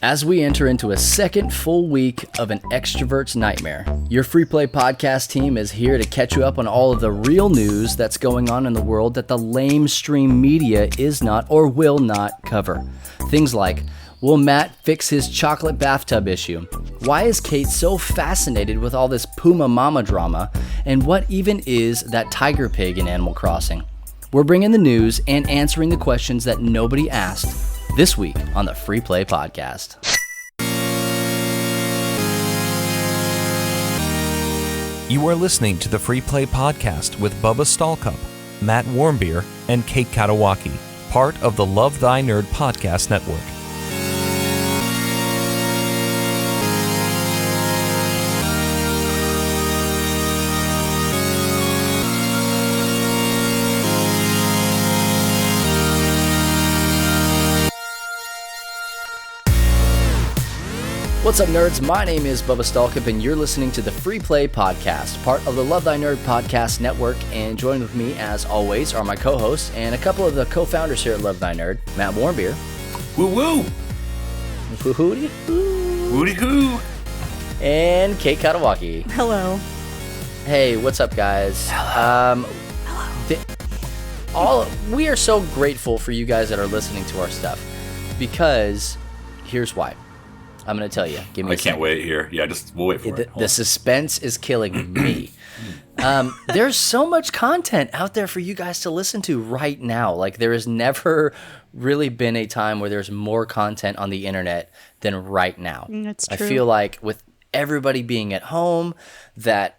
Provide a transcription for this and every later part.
As we enter into a second full week of an extrovert's nightmare, your Free Play podcast team is here to catch you up on all of the real news that's going on in the world that the lamestream media is not or will not cover. Things like, will Matt fix his chocolate bathtub issue? Why is Kate so fascinated with all this Puma Momma drama? And what even is that tiger pig in Animal Crossing? We're bringing the news and answering the questions that nobody asked this week on the Free Play Podcast. You are listening to the Free Play Podcast with Bubba Stallcup, Matt Warmbier, and Kate Katawaki, part of the Love Thy Nerd Podcast Network. What's up, nerds? My name is Bubba Stallcup, and you're listening to the Free Play Podcast, part of the Love Thy Nerd Podcast Network. And joined with me, as always, are my co-hosts and a couple of the co-founders here at Love Thy Nerd, Matt Warmbier. Woo-woo! Woo-hooty-hoo! Woody-hoo! And Kate Katawaki. Hello. Hey, what's up, guys? Hello. We are so grateful for you guys that are listening to our stuff, because here's why. I'm going to tell you. Give me I can't wait here. Yeah, we'll wait for it. The suspense is killing me. There's so much content out there for you guys to listen to right now. Like, there has never really been a time where there's more content on the internet than right now. That's true. I feel like with everybody being at home, that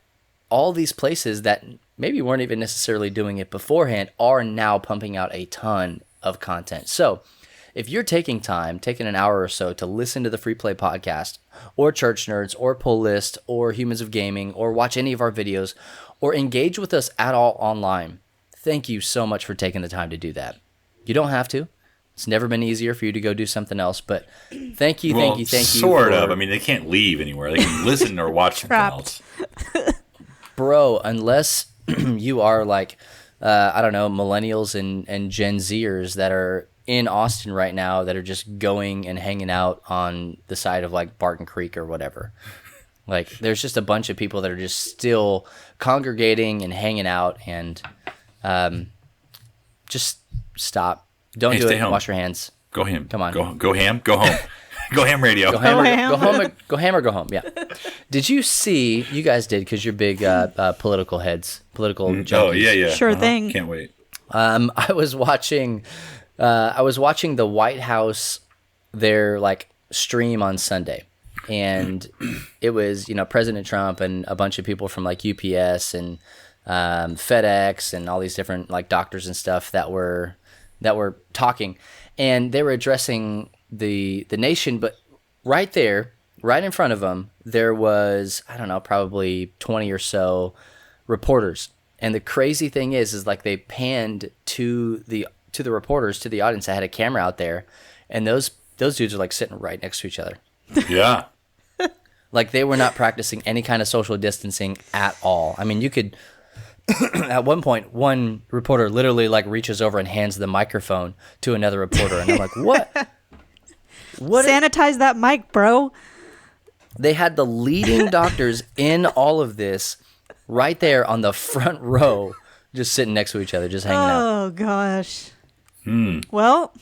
all these places that maybe weren't even necessarily doing it beforehand are now pumping out a ton of content. So if you're taking an hour or so to listen to the Free Play Podcast, or Church Nerds, or Pull List, or Humans of Gaming, or watch any of our videos, or engage with us at all online, thank you so much for taking the time to do that. You don't have to. It's never been easier for you to go do something else, but thank you. Sort of. I mean, they can't leave anywhere. They can listen or watch something else. Bro, unless you are like, I don't know, millennials and Gen Zers that are in Austin right now that are just going and hanging out on the side of like Barton Creek or whatever. Like, there's just a bunch of people that are just still congregating and hanging out, and just stop. Don't do it. Home. Wash your hands. Go ham. Come on. Go ham. Go home. Go ham radio. Go ham or go home. Yeah. Did you see? You guys did, because you're big political heads, political junkies. Oh yeah. Sure thing. Can't wait. I was watching the White House, their like stream on Sunday, and it was, President Trump and a bunch of people from like UPS and FedEx and all these different like doctors and stuff that were talking, and they were addressing the nation. But right there, right in front of them, there was, I don't know, probably 20 or so reporters. And the crazy thing is like they panned to the reporters, to the audience that had a camera out there, and those dudes are like sitting right next to each other. Yeah. Like, they were not practicing any kind of social distancing at all. I mean, you could at one point, one reporter literally like reaches over and hands the microphone to another reporter, and I'm like, what? Sanitize that mic, bro. They had the leading doctors in all of this right there on the front row, just sitting next to each other, just hanging out. Oh, gosh. Well,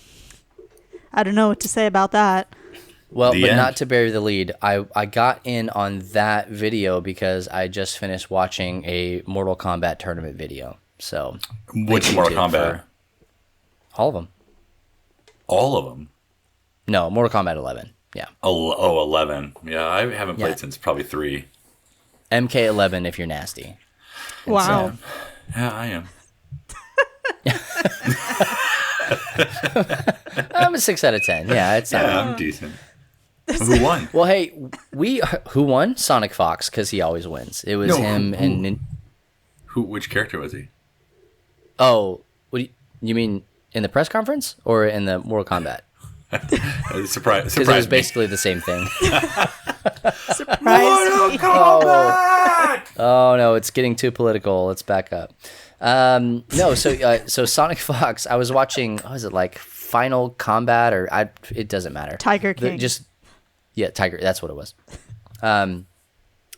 I don't know what to say about that. Well, but not to bury the lead, I got in on that video because I just finished watching a Mortal Kombat tournament video. So, which Mortal Kombat? All of them. All of them? No, Mortal Kombat 11. Yeah. Oh, 11. Yeah, I haven't played since probably 3. MK11 if you're nasty. And wow. Yeah, I am. I'm a 6 out of 10. Yeah, it's not. Yeah, I'm decent. Who won? Well, hey, who won? Sonic Fox, because he always wins. It was him and Which character was he? Oh, what do you mean in the press conference or in the Mortal Kombat? Surprise! Because it was basically the same thing. Surprise! Oh no, it's getting too political. Let's back up. No, so Sonic Fox. I was watching. What was it like? Final Combat or it doesn't matter. Tiger King. Yeah, Tiger. That's what it was.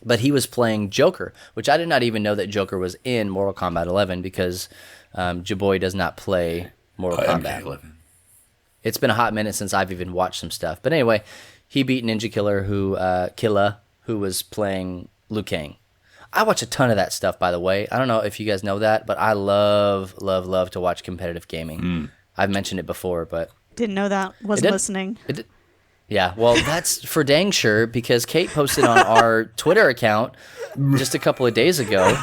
But he was playing Joker, which I did not even know that Joker was in Mortal Kombat 11 because Jaboy does not play Mortal Kombat. MK11. It's been a hot minute since I've even watched some stuff. But anyway, he beat Ninja Killer, who was playing Liu Kang. I watch a ton of that stuff, by the way. I don't know if you guys know that, but I love to watch competitive gaming. I've mentioned it before, but... Didn't know that. Wasn't listening. Yeah, well, that's for dang sure, because Kate posted on our Twitter account just a couple of days ago,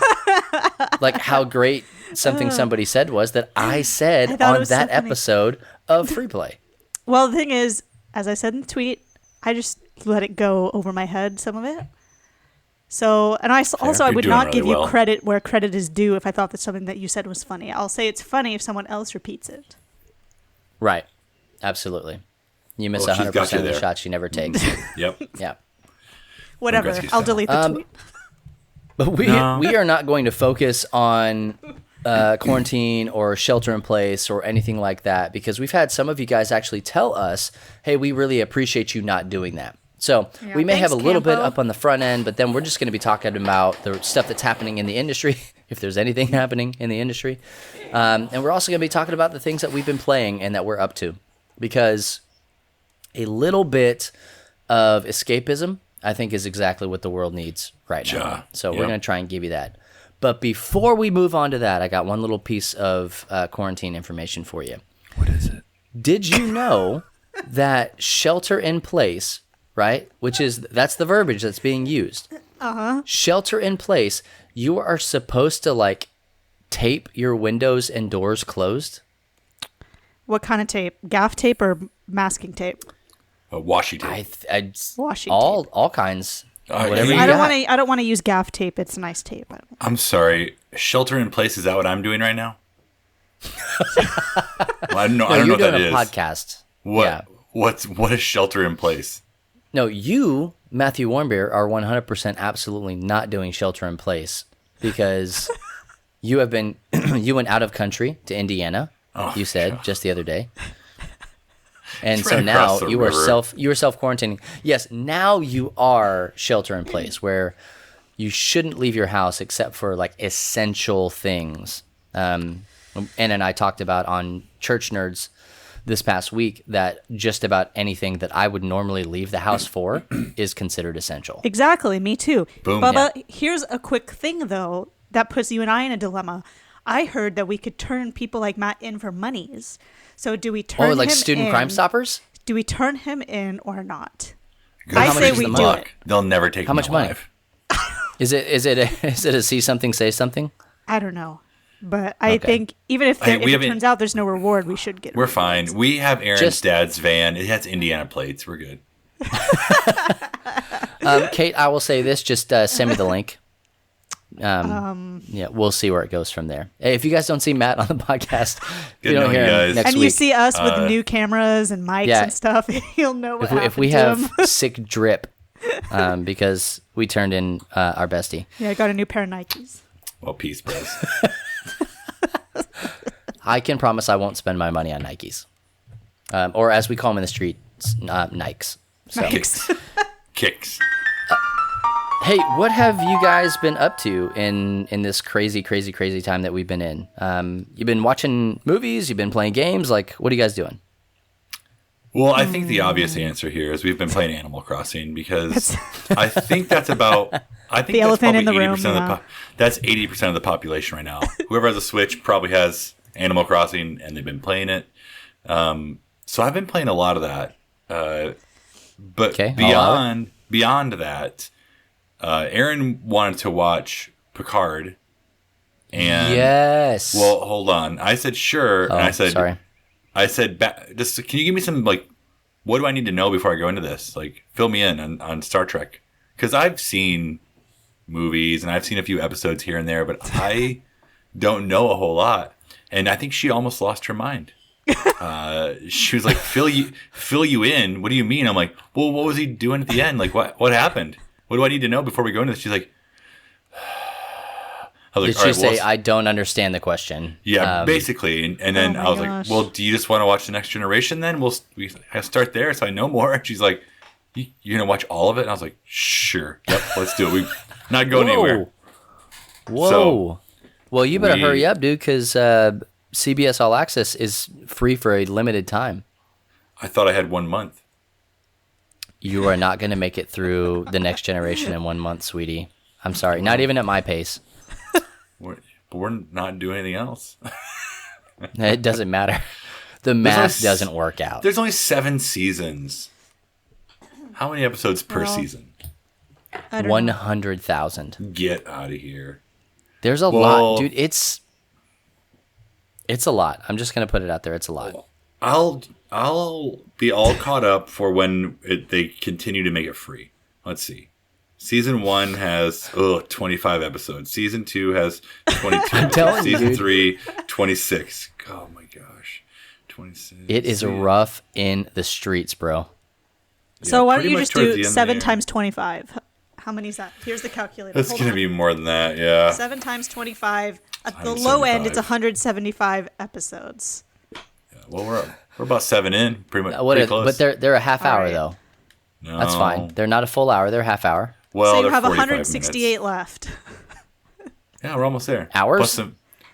like how great somebody said was that I said on that episode of Free Play. Well, the thing is, as I said in the tweet, I just let it go over my head, some of it. So, and I would not give you credit where credit is due if I thought that something that you said was funny. I'll say it's funny if someone else repeats it. Right. Absolutely. You miss 100% of the shots she never takes. Yep. Yeah. Whatever. I'll delete the tweet. But we are not going to focus on quarantine or shelter in place or anything like that, because we've had some of you guys actually tell us, hey, we really appreciate you not doing that. So we may have a little bit up on the front end, but then we're just going to be talking about the stuff that's happening in the industry, if there's anything happening in the industry. And we're also going to be talking about the things that we've been playing and that we're up to, because a little bit of escapism, I think, is exactly what the world needs right now. So we're going to try and give you that. But before we move on to that, I got one little piece of quarantine information for you. What is it? Did you know that shelter in place, right, that's the verbiage that's being used. Shelter in place, you are supposed to like tape your windows and doors closed? What kind of tape? Gaff tape or masking tape? Washi tape. Washi tape. All kinds. Whatever I don't want to use gaff tape. It's nice tape. I'm sorry. Shelter in place, is that what I'm doing right now? Well, I don't know what that is. Podcast. What? Yeah. What is shelter in place? No, you, Matthew Warmbier, are 100% absolutely not doing shelter in place, because you went out of country to Indiana. You said just the other day. And so now you are self-quarantining. Yes, now you are shelter in place, where you shouldn't leave your house except for like essential things. Anna and I talked about on Church Nerds this past week that just about anything that I would normally leave the house for is considered essential. Exactly, me too. Boom. Bubba, here's a quick thing though that puts you and I in a dilemma. I heard that we could turn people like Matt in for monies. So do we turn him in? Oh, like student Crime Stoppers? Do we turn him in or not? I say we do it. They'll never take how much money? Is it a see something, say something? I don't know. But I think even if it turns out there's no reward, we should get it. We're fine. We have Aaron's dad's van. It has Indiana plates. We're good. Kate, I will say this. Just send me the link. Yeah, we'll see where it goes from there. Hey, if you guys don't see Matt on the podcast, you don't hear him next week. You see us with new cameras and mics and stuff, you'll know what happened if we have sick drip, because we turned in our bestie. Yeah, I got a new pair of Nikes. Well, peace, bros. I can promise I won't spend my money on Nikes, or as we call them in the street, Nikes. So. Kicks. Hey, what have you guys been up to in this crazy time that we've been in? You've been watching movies, you've been playing games. Like, what are you guys doing? Well, I think the obvious answer here is we've been playing Animal Crossing, because I think that's about. I think the that's elephant probably in the 80% room. That's 80% of the population right now. Whoever has a Switch probably has Animal Crossing, and they've been playing it. So I've been playing a lot of that. But beyond that, Aaron wanted to watch Picard. And yes. Well, hold on. I said sure, and I said sorry. I said, just can you give me some, like, what do I need to know before I go into this? Like, fill me in on Star Trek, because I've seen movies and I've seen a few episodes here and there, but I don't know a whole lot. And I think she almost lost her mind. She was like, fill you in. What do you mean? I'm like, well, what was he doing at the end? Like, what happened? What do I need to know before we go into this? She's like, I was like, did she say, I don't understand the question? Yeah, basically. And then I was like, well, do you just want to watch The Next Generation then? I start there so I know more. And she's like, You're going to watch all of it? And I was like, sure. Yep, let's do it. We're not going anywhere. Whoa. So well, you better hurry up, dude, because CBS All Access is free for a limited time. I thought I had 1 month. You are not going to make it through the Next Generation in 1 month, sweetie. I'm sorry. Not even at my pace. We're not doing anything else. It doesn't matter. The math doesn't work out. There's only 7 seasons. How many episodes per season? 100,000. Get out of here. There's a lot, dude. It's a lot. I'm just gonna put it out there. It's a lot. I'll be all caught up for when they continue to make it free. Let's see. Season 1 has 25 episodes. Season 2 has 22. I'm telling you, Season 3, 26. Oh my gosh, 26. It is rough in the streets, bro. So why don't you just do 7 times 25? How many is that? Here's the calculator. That's going to be more than that, yeah. 7 times 25. At the low end, it's 175 episodes. Yeah, well, we're about 7 in, pretty much. But they're a half hour, though. No. That's fine. They're not a full hour. They're a half hour. Well, so you have 168 168 left. Yeah, we're almost there. Hours?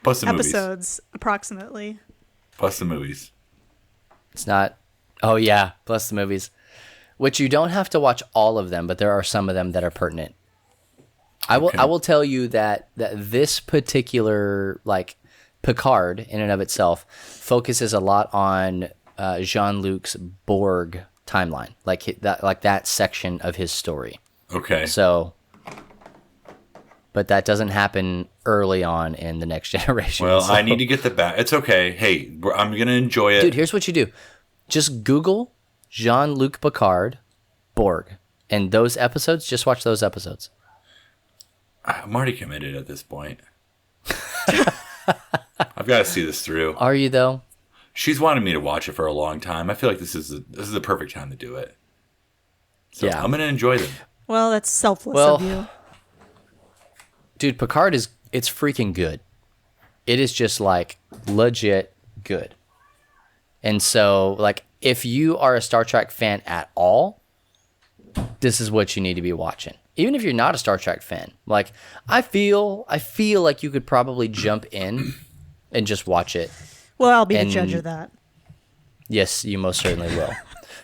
Plus the movies. Episodes, approximately. Plus the movies. It's not. Oh, yeah. Plus the movies. Which you don't have to watch all of them, but there are some of them that are pertinent. I will tell you that this particular, like, Picard in and of itself focuses a lot on Jean-Luc's Borg timeline, like that section of his story. Okay. So, but that doesn't happen early on in the Next Generation. Well, I need to get the back. It's okay. Hey, I'm going to enjoy it. Dude, here's what you do. Just Google Jean-Luc Picard, Borg, and those episodes, just watch those episodes. I'm already committed at this point. I've got to see this through. Are you, though? She's wanted me to watch it for a long time. I feel like this is the perfect time to do it. So yeah. I'm going to enjoy them. Well, that's selfless of you. Dude, Picard it's freaking good. It is just, like, legit good. And so, like, if you are a Star Trek fan at all, this is what you need to be watching. Even if you're not a Star Trek fan, like, I feel like you could probably jump in and just watch it. Well, I'll be the judge of that. Yes, you most certainly will.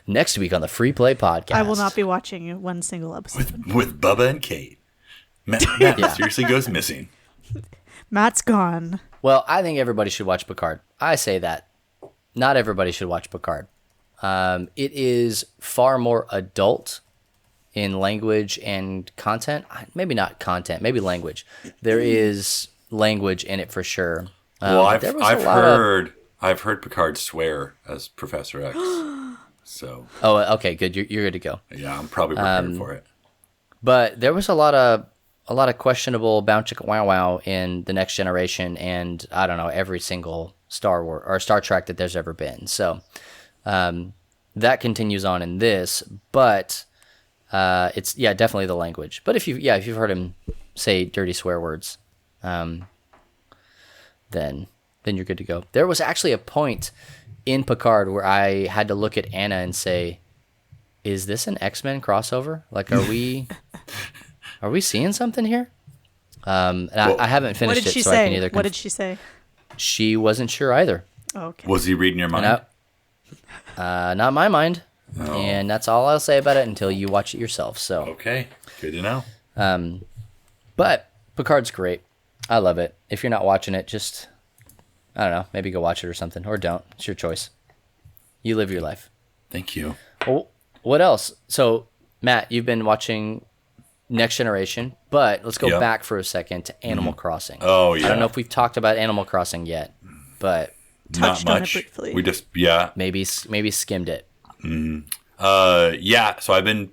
Next week on the Free Play Podcast. I will not be watching one single episode. With Bubba and Kate. Matt seriously goes missing. Matt's gone. Well, I think everybody should watch Picard. I say that. Not everybody should watch Picard. It is far more adult in language and content. Maybe not content, maybe language. There is language in it for sure. Well, I've heard Picard swear as Professor X. So. Oh, okay, good. You're good to go. Yeah, I'm probably prepared for it. But there was a lot of questionable bounce chicka wow wow in the Next Generation, and I don't know, every single Star Wars or Star Trek that there's ever been. So that continues on in this, but it's definitely the language. But if you've heard him say dirty swear words, then you're good to go. There was actually a point in Picard where I had to look at Anna and say, "Is this an X-Men crossover? Like, are we seeing something here?" I haven't finished it, so I can either. What did she say? She wasn't sure either. Oh, okay. Was he reading your mind? Not my mind. Oh. And that's all I'll say about it until you watch it yourself. So okay, good to know. But Picard's great. I love it. If you're not watching it, just, I don't know, maybe go watch it or something, or don't. It's your choice. You live your life. Thank you. Well, what else? So, Matt, you've been watching Next Generation, but let's go back for a second to Animal Crossing. Oh, yeah. I don't know if we've talked about Animal Crossing yet, but touched on it briefly. We just, maybe skimmed it. So I've been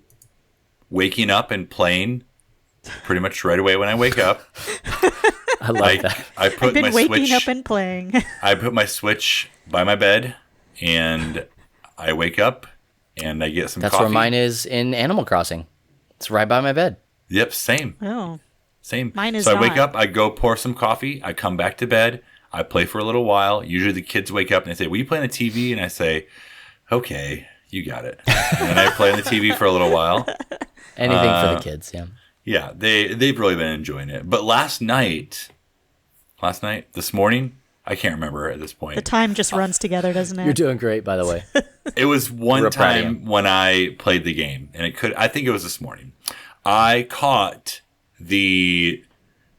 waking up and playing pretty much right away when I wake up. I love that. I've been waking up and playing. I put my Switch by my bed, and I wake up, and I get some coffee. That's where mine is in Animal Crossing. It's right by my bed. Yep, same. Oh. Same. Mine is So I not. wake up, I go pour some coffee, I come back to bed, I play for a little while. Usually the kids wake up and they say, "Will you play on the TV?" And I say, "Okay, You got it. And then I play on the TV for a little while. Anything for the kids, yeah. Yeah, they've really been enjoying it. But this morning, I can't remember at this point. The time just runs together, doesn't it? You're doing great, by the way. It was one time when I played the game, and I think it was this morning. I caught the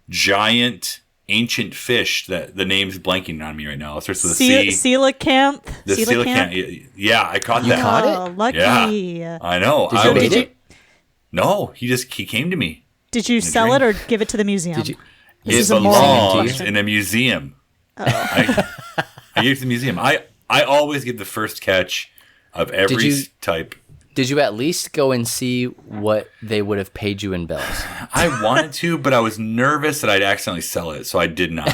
giant ancient fish that the name's blanking on me right now. It starts with a C. Coelacanth. The coelacanth. Yeah, I caught that. You caught it? Oh, lucky. Yeah, I know. Did you? No, he came to me. Did you sell it or give it to the museum? It belongs in a museum. Oh. I gave it to the museum. I always give the first catch of every type. Did you at least go and see what they would have paid you in bells? I wanted to, but I was nervous that I'd accidentally sell it, so I did not.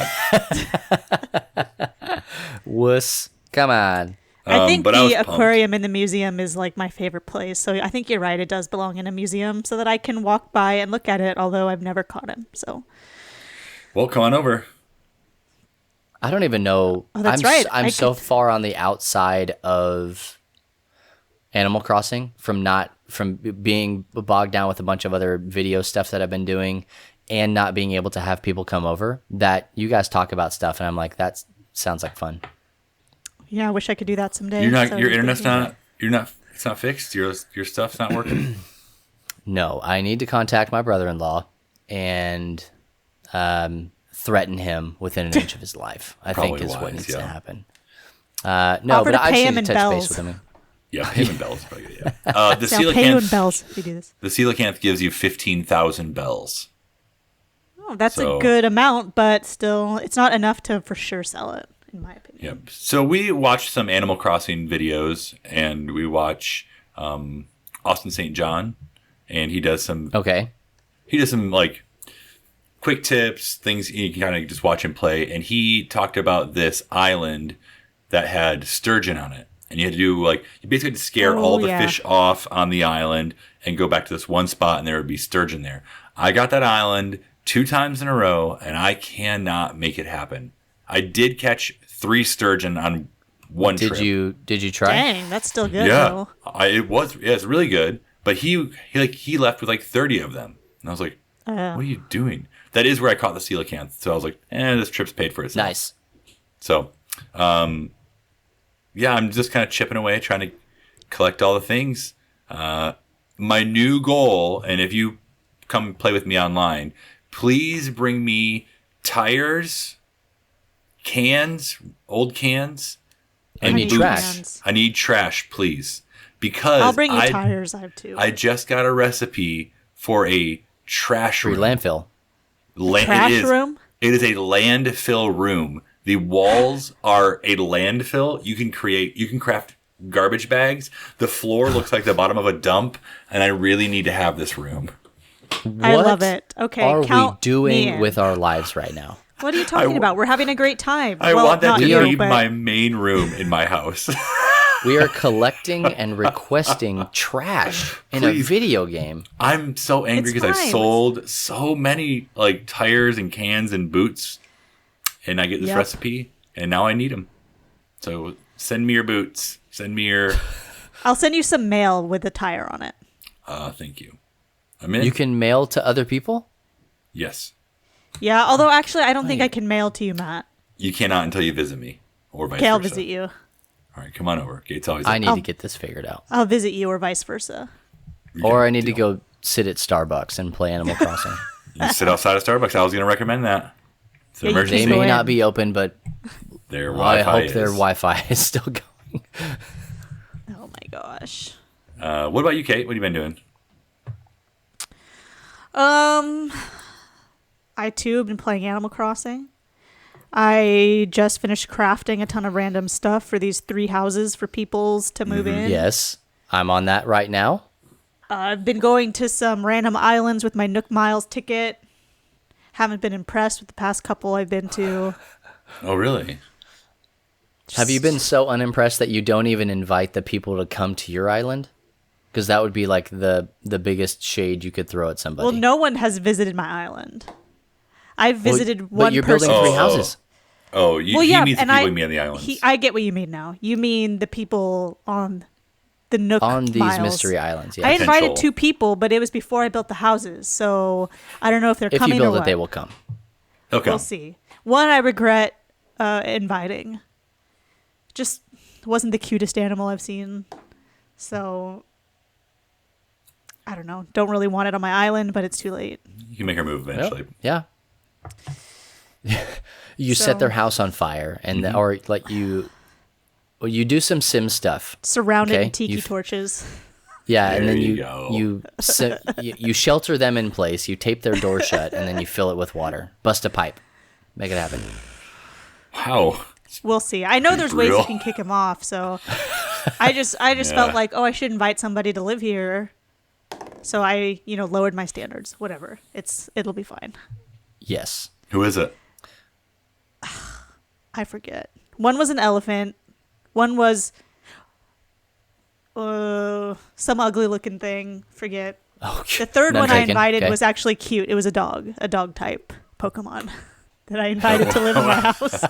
Wuss. Come on. I think the aquarium in the museum is like my favorite place. So I think you're right. It does belong in a museum so that I can walk by and look at it, although I've never caught him. So, well, come on over. I don't even know. Oh, that's right. I'm so far on the outside of Animal Crossing from being bogged down with a bunch of other video stuff that I've been doing and not being able to have people come over that you guys talk about stuff and I'm like, that sounds like fun. Yeah, I wish I could do that someday. Your internet's it's not fixed. Your stuff's not working. No, I need to contact my brother-in-law and threaten him within an inch of his life. I think is what needs to happen. No, but I just need to touch base with him. Yeah, pay him in bells. Yeah. The coelacanth bells. If you do this. The coelacanth gives you 15,000 bells. Oh, that's a good amount, but still, it's not enough to for sure sell it, in my opinion. Yep. So we watch some Animal Crossing videos, and we watch Austin St. John, and he does some. Okay. He does some like quick tips, things you can kind of just watch him play, and he talked about this island that had sturgeon on it. And you had to do you basically had to scare all the fish off on the island and go back to this one spot and there would be sturgeon there. I got that island 2 times in a row and I cannot make it happen. I did catch 3 sturgeon on one trip. Did you try? Dang, that's still good though. It's really good. But he left with 30 of them. And I was like, what are you doing? That is where I caught the coelacanth. So I was like, this trip's paid for itself. Nice. So, yeah, I'm just kind of chipping away, trying to collect all the things. My new goal, and if you come play with me online, please bring me tires, cans, old cans, and boots. Trash. I need trash, please. Because I'll bring you tires. I have 2. I just got a recipe for a trash room. Landfill. Trash room? It is a landfill room. The walls are a landfill. You can craft garbage bags. The floor looks like the bottom of a dump, and I really need to have this room. I love it. Okay, what are we doing with our lives right now? What are you talking about? We're having a great time. I want that to be my main room in my house. We are collecting and requesting trash in a video game. I'm so angry because I sold so many tires and cans and boots. And I get this recipe, and now I need them. So send me your boots. Send me your... I'll send you some mail with a tire on it. Thank you. I'm in. You can mail to other people? Yes. Yeah, although actually I don't think I can mail to you, Matt. You cannot until you visit me, or vice versa. Okay, I'll visit you. All right, come on over. Gate's always I need to get this figured out. I'll visit you or vice versa. Or I need to go sit at Starbucks and play Animal Crossing. You sit outside of Starbucks. I was going to recommend that. They may not be open, but I hope their Wi-Fi is still going. Oh my gosh. What about you, Kate? What have you been doing? I too have been playing Animal Crossing. I just finished crafting a ton of random stuff for these 3 houses for peoples to move in. Yes, I'm on that right now. I've been going to some random islands with my Nook Miles ticket. Haven't been impressed with the past couple I've been to. Oh, really? Have you been so unimpressed that you don't even invite the people to come to your island? Because that would be the biggest shade you could throw at somebody. Well, no one has visited my island. I've visited one person. But you're building 3 houses. Oh, you mean the people you mean on the islands. I get what you mean now. You mean the people on the Nook on these miles. mystery islands. Yeah. I invited Potential. 2 people, but it was before I built the houses, so I don't know if they're If coming you build or it, what. they will come. Okay. We'll see. One I regret inviting. Just wasn't the cutest animal I've seen. So I don't know. Don't really want it on my island, but it's too late. You can make her move eventually. Yep. Yeah. You set their house on fire, and or like you do some sim stuff. Surrounded Okay, in tiki you've- torches. Yeah, and There then you go. you shelter them in place. You tape their door shut, and then you fill it with water. Bust a pipe, make it happen. Wow. We'll see. I know there's ways you brutal. can kick him off, so I just felt like, oh, I should invite somebody to live here. So I, lowered my standards. Whatever. It'll be fine. Yes. Who is it? I forget. One was an elephant. One was some ugly looking thing. Forget. Oh, The third none one I taken. invited Okay. was actually cute. It was a dog type Pokemon that I invited to live in my house.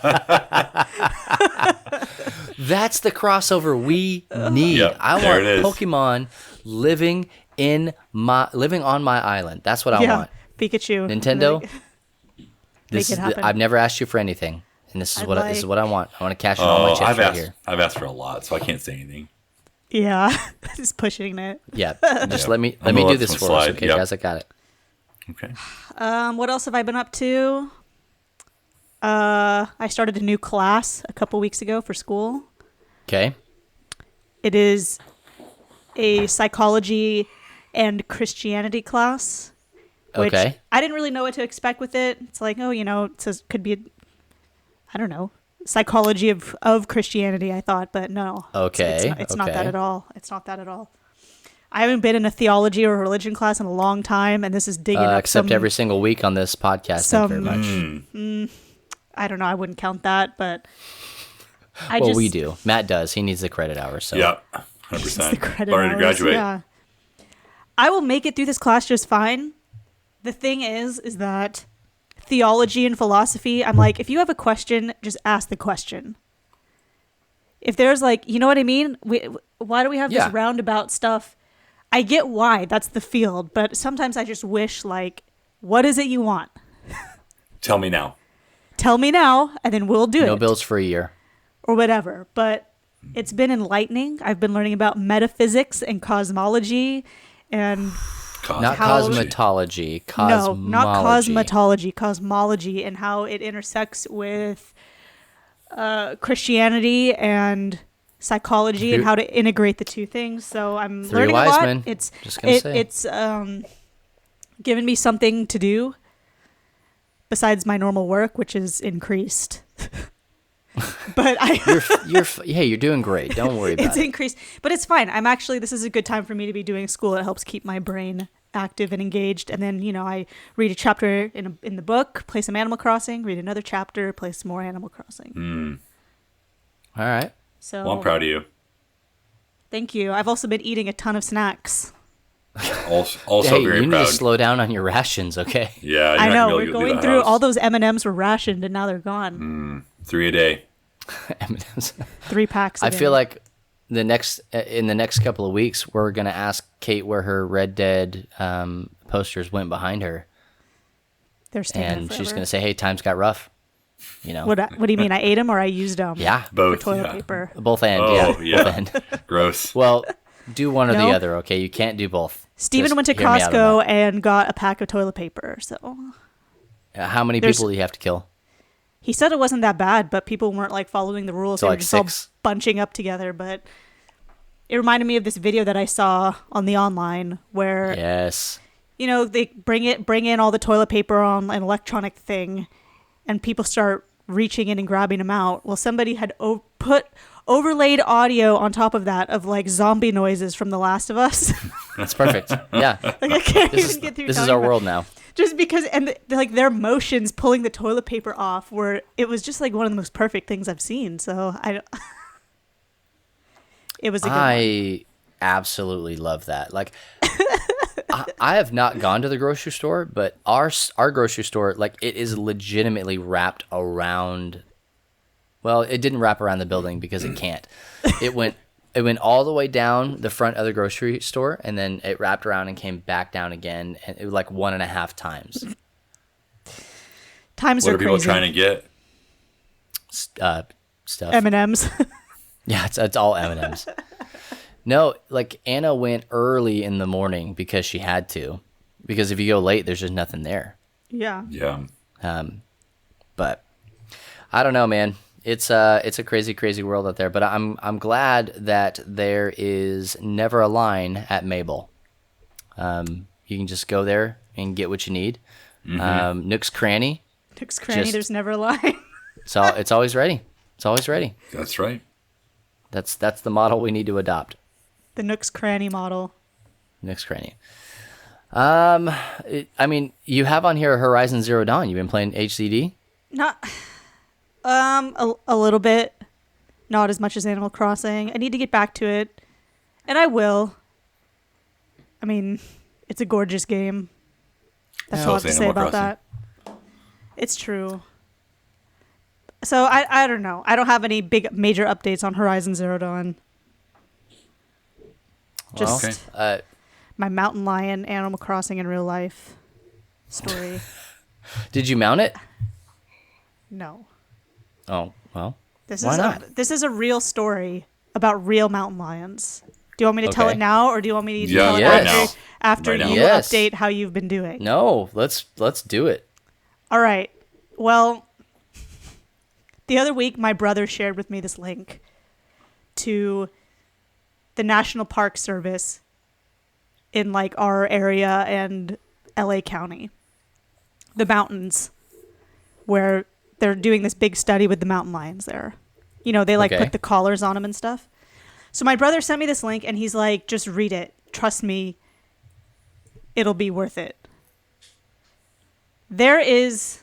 That's the crossover we need. Yep, I there want it is. Pokemon living on my island. That's what I want. Pikachu. Nintendo. Make This it is happen. I've never asked you for anything, and this is this is what I want. I want to cash in all my chips I've right asked. here. I've asked for a lot, so I can't say anything. Yeah, just pushing it. Yeah, just let me I'm gonna do let this this for one us, slide. okay, Yep. guys? I got it. Okay. What else have I been up to? I started a new class a couple weeks ago for school. Okay. It is a psychology and Christianity class. Which Okay. I didn't really know what to expect with it. It's like, it says could be, I don't know, psychology of Christianity, I thought, but no. Okay, It's not that okay. at all. It's not that at all. I haven't been in a theology or religion class in a long time, and this is digging up Except some, every single week on this podcast. Thank you very much. I don't know, I wouldn't count that, but We do. Matt does. He needs the credit hours. So Yep. the 100%. credit Learning to hours, graduate. yeah. I will make it through this class just fine. The thing is that theology and philosophy, I'm like, if you have a question, just ask the question. If there's like, you know what I mean? Why do we have Yeah. this roundabout stuff? I get why, that's the field, but sometimes I just wish, like, what is it you want? Tell me now. Tell me now, and then we'll do no it. bills for a year. Or whatever. But it's been enlightening. I've been learning about metaphysics and cosmology and Not cosmetology. Cosmology. no, not cosmetology, cosmology, and how it intersects with Christianity and psychology and how to integrate the two things. So I'm Three learning wise a lot. men. It's Just gonna say. it's given me something to do besides my normal work, which is increased. But you're doing great. Don't worry about it's it. increased, but it's fine. This is a good time for me to be doing school. It helps keep my brain active and engaged. And then, I read a chapter in the book, play some Animal Crossing, read another chapter, play some more Animal Crossing. All right. So Well, I'm proud of you. thank you. I've also been eating a ton of snacks. Also Hey, very you need proud. to slow down on your rations, okay? Yeah, you're I not know, gonna we're be able to leave going the through house. all those M&Ms were rationed and now they're gone. 3 a day. M&Ms. 3 packs a I day. feel like in the next couple of weeks, we're gonna ask Kate where her Red Dead posters went behind her, they're staying and there she's forever. gonna say, "Hey, times got rough." What do you mean? I ate them or I used them? Yeah, Both. Toilet yeah. paper. both end. Oh, yeah, both yeah. end. Gross. Well, do one or No. the other, okay? You can't do both. Steven Just went to hear me out on Costco and got a pack of toilet paper. So that. How many There's- people do you have to kill? he said it wasn't that bad, but people weren't like following the rules. So They were like just 6? all bunching up together. But it reminded me of this video that I saw on the online where Yes. they bring in all the toilet paper on an electronic thing, and people start reaching in and grabbing them out. Well, somebody had put overlaid audio on top of that of like zombie noises from The Last of Us. That's perfect. Yeah. Like I can't This even is get through. this is talking our about- world now. Just because, and their motions pulling the toilet paper off it was just like one of the most perfect things I've seen. So it was a good one. I absolutely love that. Like, I have not gone to the grocery store, but our grocery store, like, it is legitimately wrapped around. Well, it didn't wrap around the building because it can't. It went It went all the way down the front of the grocery store, and then it wrapped around and came back down again. And it was like 1.5 times. Times what are are people crazy. trying to get? Stuff. M&Ms. Yeah, it's all M&Ms. No, like Anna went early in the morning because she had to. Because if you go late, there's just nothing there. Yeah. Yeah. But I don't know, man. It's a crazy, crazy world out there. But I'm glad that there is never a line at Mabel. You can just go there and get what you need. Nook's Cranny. Nook's Cranny. There's never a line. So it's always ready. It's always ready. That's right. That's the model we need to adopt. The Nook's Cranny model. Nook's Cranny. I mean, you have on here Horizon Zero Dawn. You've been playing HCD? Not, a little bit. Not as much as Animal Crossing. I need to get back to it, and I will. I mean, it's a gorgeous game. That's all I have to say about that. It's true. So I don't know. I don't have any big major updates on Horizon Zero Dawn. Just my mountain lion Animal Crossing in real life story. Did you mount it? No. Oh, well. Why not? This is a real story about real mountain lions. Do you want me to tell it now, or do you want me to tell it after you update how you've been doing? No, let's do it. All right. Well, the other week, my brother shared with me this link to the National Park Service in like our area and LA County, the mountains, where they're doing this big study with the mountain lions there. You know, they put the collars on them and stuff. So my brother sent me this link, and he's like, just read it. Trust me, it'll be worth it. There is,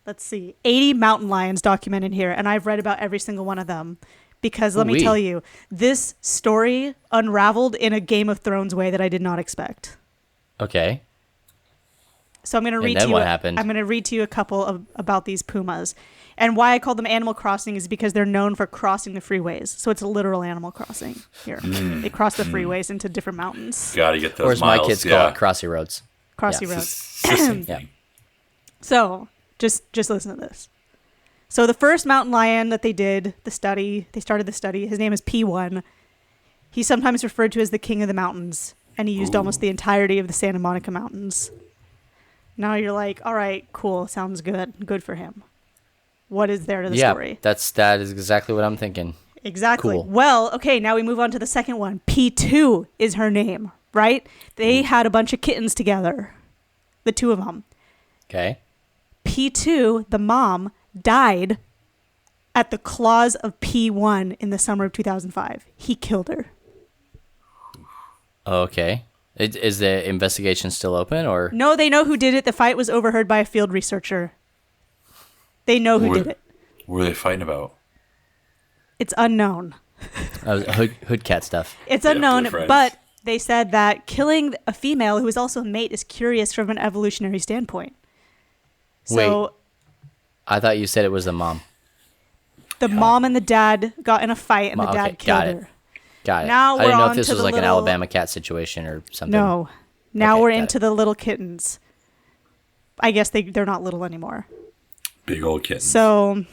80 mountain lions documented here, and I've read about every single one of them. Because let me tell you, this story unraveled in a Game of Thrones way that I did not expect. Okay. So I'm going to read to you. What happened? I'm going to read to you a couple about these pumas, and why I call them Animal Crossing is because they're known for crossing the freeways. So it's a literal Animal Crossing here. They cross the freeways into different mountains. Got to get those. Or as my kids call it, Crossy Roads. Crossy Roads. Yeah. So just listen to this. So the first mountain lion that they started the study, his name is P1. He's sometimes referred to as the king of the mountains, and he used almost the entirety of the Santa Monica Mountains. Now you're like, all right, cool, sounds good. Good for him. What is there to the story? That is exactly what I'm thinking. Exactly. Cool. Well, okay, now we move on to the second one. P2 is her name, right? They had a bunch of kittens together, the two of them. Okay. P2, the mom, died at the claws of P1 in the summer of 2005. He killed her. Okay. Is the investigation still open, or? No, they know who did it. The fight was overheard by a field researcher. They know who did it. What were they fighting about? It's unknown. Hood cat stuff. It's unknown, but they said that killing a female who is also a mate is curious from an evolutionary standpoint. So, wait, I thought you said it was the mom. The mom and the dad got in a fight, and the dad killed her. Got it. Now I didn't know if this was like an Alabama cat situation or something. No. Now we're into the little kittens. I guess they're not little anymore. Big old kittens. So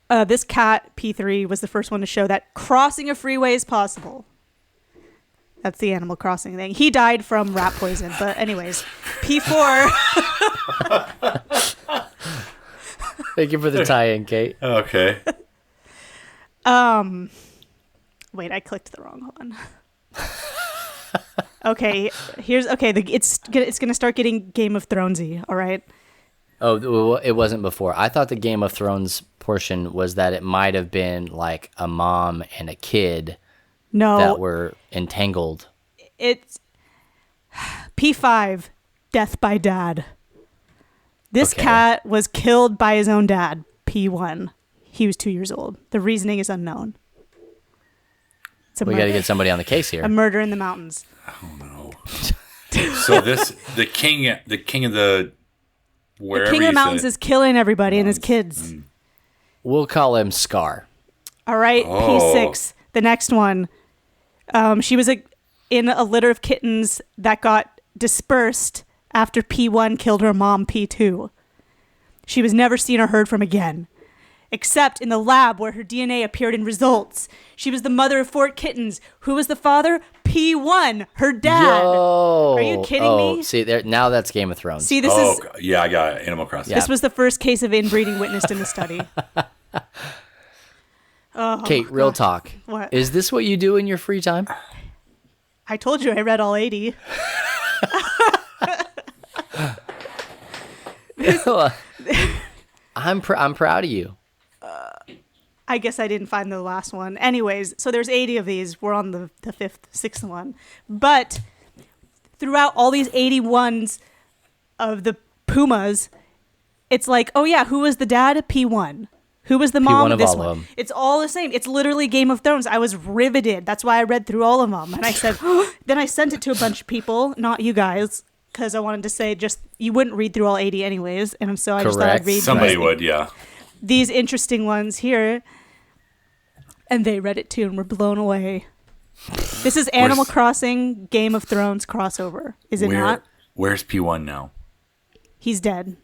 this cat, P3, was the first one to show that crossing a freeway is possible. That's the Animal Crossing thing. He died from rat poison. But anyways, P4. Thank you for the tie-in, Kate. Okay. Wait, I clicked the wrong one. Okay, it's gonna start getting Game of Thronesy. All right. Oh, it wasn't before. I thought the Game of Thrones portion was that it might have been like a mom and a kid. No. That were entangled. It's P5, death by dad. This cat was killed by his own dad, P1. He was 2 years old. The reasoning is unknown. We got to get somebody on the case here. A murder in the mountains. Oh no. So the king of the wherever the king of the mountains is killing everybody and his kids. We'll call him Scar. All right, Oh. P6. The next one. She was in a litter of kittens that got dispersed after P1 killed her mom, P2. She was never seen or heard from again, except in the lab where her DNA appeared in results. She was the mother of 4 kittens. Who was the father? P1, her dad. Yo. Are you kidding me? See, now that's Game of Thrones. See, this is Yeah, I got it. Animal Crossing. this was the first case of inbreeding witnessed in the study. Kate, real talk. What? Is this what you do in your free time? I told you I read all 80. I'm proud of you. I guess I didn't find the last one. Anyways, so there's 80 of these. We're on the 6th one. But throughout all these 81s of the Pumas, it's like, oh yeah, who was the dad? P1. Who was the mom? P1 of this all one. of them. It's all the same. It's literally Game of Thrones. I was riveted. That's why I read through all of them. And I said, then I sent it to a bunch of people, not you guys, because I wanted to say just, you wouldn't read through all 80 anyways. And so I just thought I'd Correct. read Somebody would, yeah. these interesting ones here. And they read it too and were blown away. This is Animal Crossing Game of Thrones crossover, is it not? Where's P1 now? He's dead.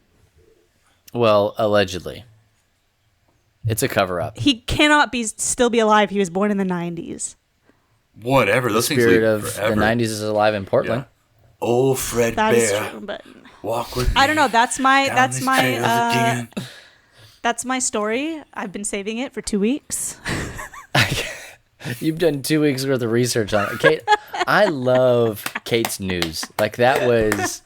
Well, allegedly. It's a cover-up. He cannot still be alive. He was born in the 90s. Whatever. The Those things spirit live of forever. the 90s is alive in Portland. Yeah. Oh, Fred That is Bear, true, but walk with me. I don't know. That's my down these trails again. that's my story. I've been saving it for 2 weeks. You've done 2 weeks worth of research on it. Kate, I love Kate's news. Like, that was...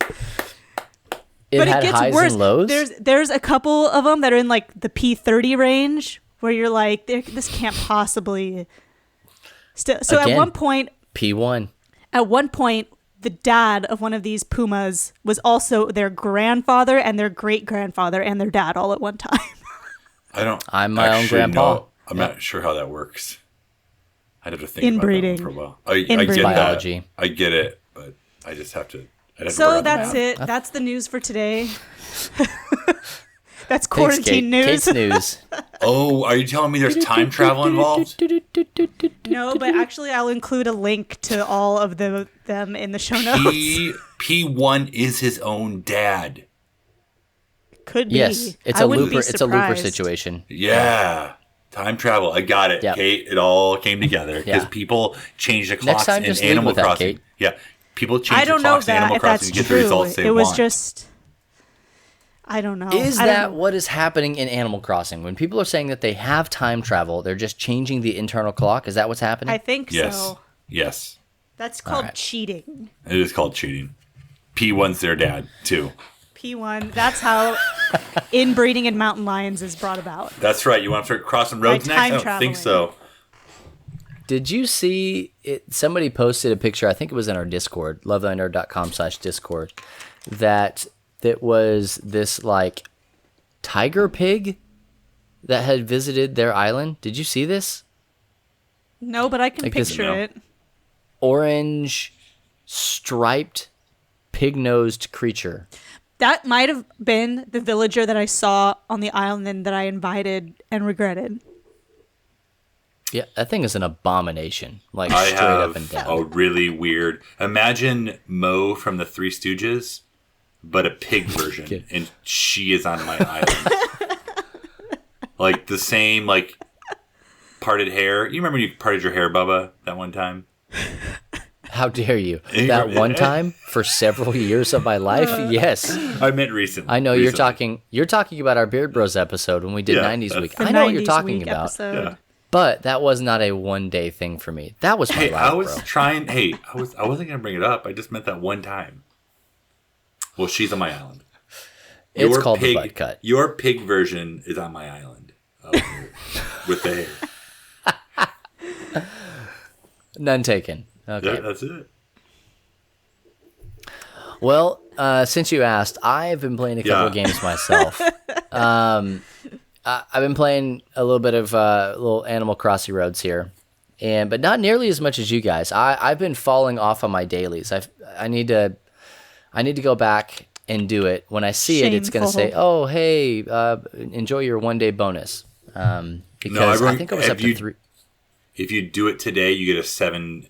But had it gets highs worse. and lows. There's a couple of them that are in like the P30 range where you're like, this can't possibly. So Again, at one point, P1. the dad of one of these Pumas was also their grandfather and their great grandfather and their dad all at one time. I'm my own grandpa. know. I'm not sure how that works. I'd have to think Inbreeding. about that one for a while. I Inbreeding. get Biology. that. I get it, but I just have to. So that's it. That's the news for today. That's quarantine news. Kate's news. Oh, are you telling me there's time travel involved? No, but actually, I'll include a link to all of them in the show notes. P1 is his own dad. Could be. Yes, it's I a wouldn't be looper. It's a looper surprised. situation. Yeah. Time travel. I got it, Yep. Kate. It all came together because Yeah. people change the Next clocks time, in just lead Animal with that, Crossing. Kate. Yeah. People change I the don't know clocks in Animal if that's Crossing to get the true. results they It was want. just. I don't know. Is I don't that know. what is happening in Animal Crossing? When people are saying that they have time travel, they're just changing the internal clock? Is that what's happening? I think Yes. so. Yes. That's called right. cheating. It is called cheating. P1's their dad, too. P1. That's how inbreeding in mountain lions is brought about. That's right. You want to start crossing roads By next? I time don't think traveling. so. Did you see it? Somebody posted a picture, I think it was in our Discord, lovethynerd.com/Discord, that was this like tiger pig that had visited their island. Did you see this? No, but I can Like this- picture No. it. Orange, striped, pig-nosed creature. That might have been the villager that I saw on the island that I invited and regretted. Yeah, that thing is an abomination. Like I straight up and have down. a really weird. Imagine Mo from the Three Stooges, but a pig version, Okay. and she is on my island. Like the same, like parted hair. You remember when you parted your hair, Bubba, that one time? How dare you? That one time for several years of my life? Yes. I meant recently. I know you're talking about our Beard Bros episode when we did Yeah, 90s that's- week. The I know what you're 90s talking week about. episode. Yeah. But that was not a one-day thing for me. That was my Hey, life, I was bro. trying. Hey, I wasn't gonna bring it up. I just meant that one time. Well, she's on my island. It's called the butt cut. Your pig version is on my island with the hair. None taken. Okay. Yeah, that's it. Well, since you asked, I've been playing a couple of games myself. I've been playing a little bit of little Animal Crossing Roads here, but not nearly as much as you guys. I've been falling off on my dailies. I need to go back and do it. When I see it, it's going to say, Shameful. "Oh, hey, enjoy your 1 day bonus." because I think I was up to 3. If you do it today, you get a 7.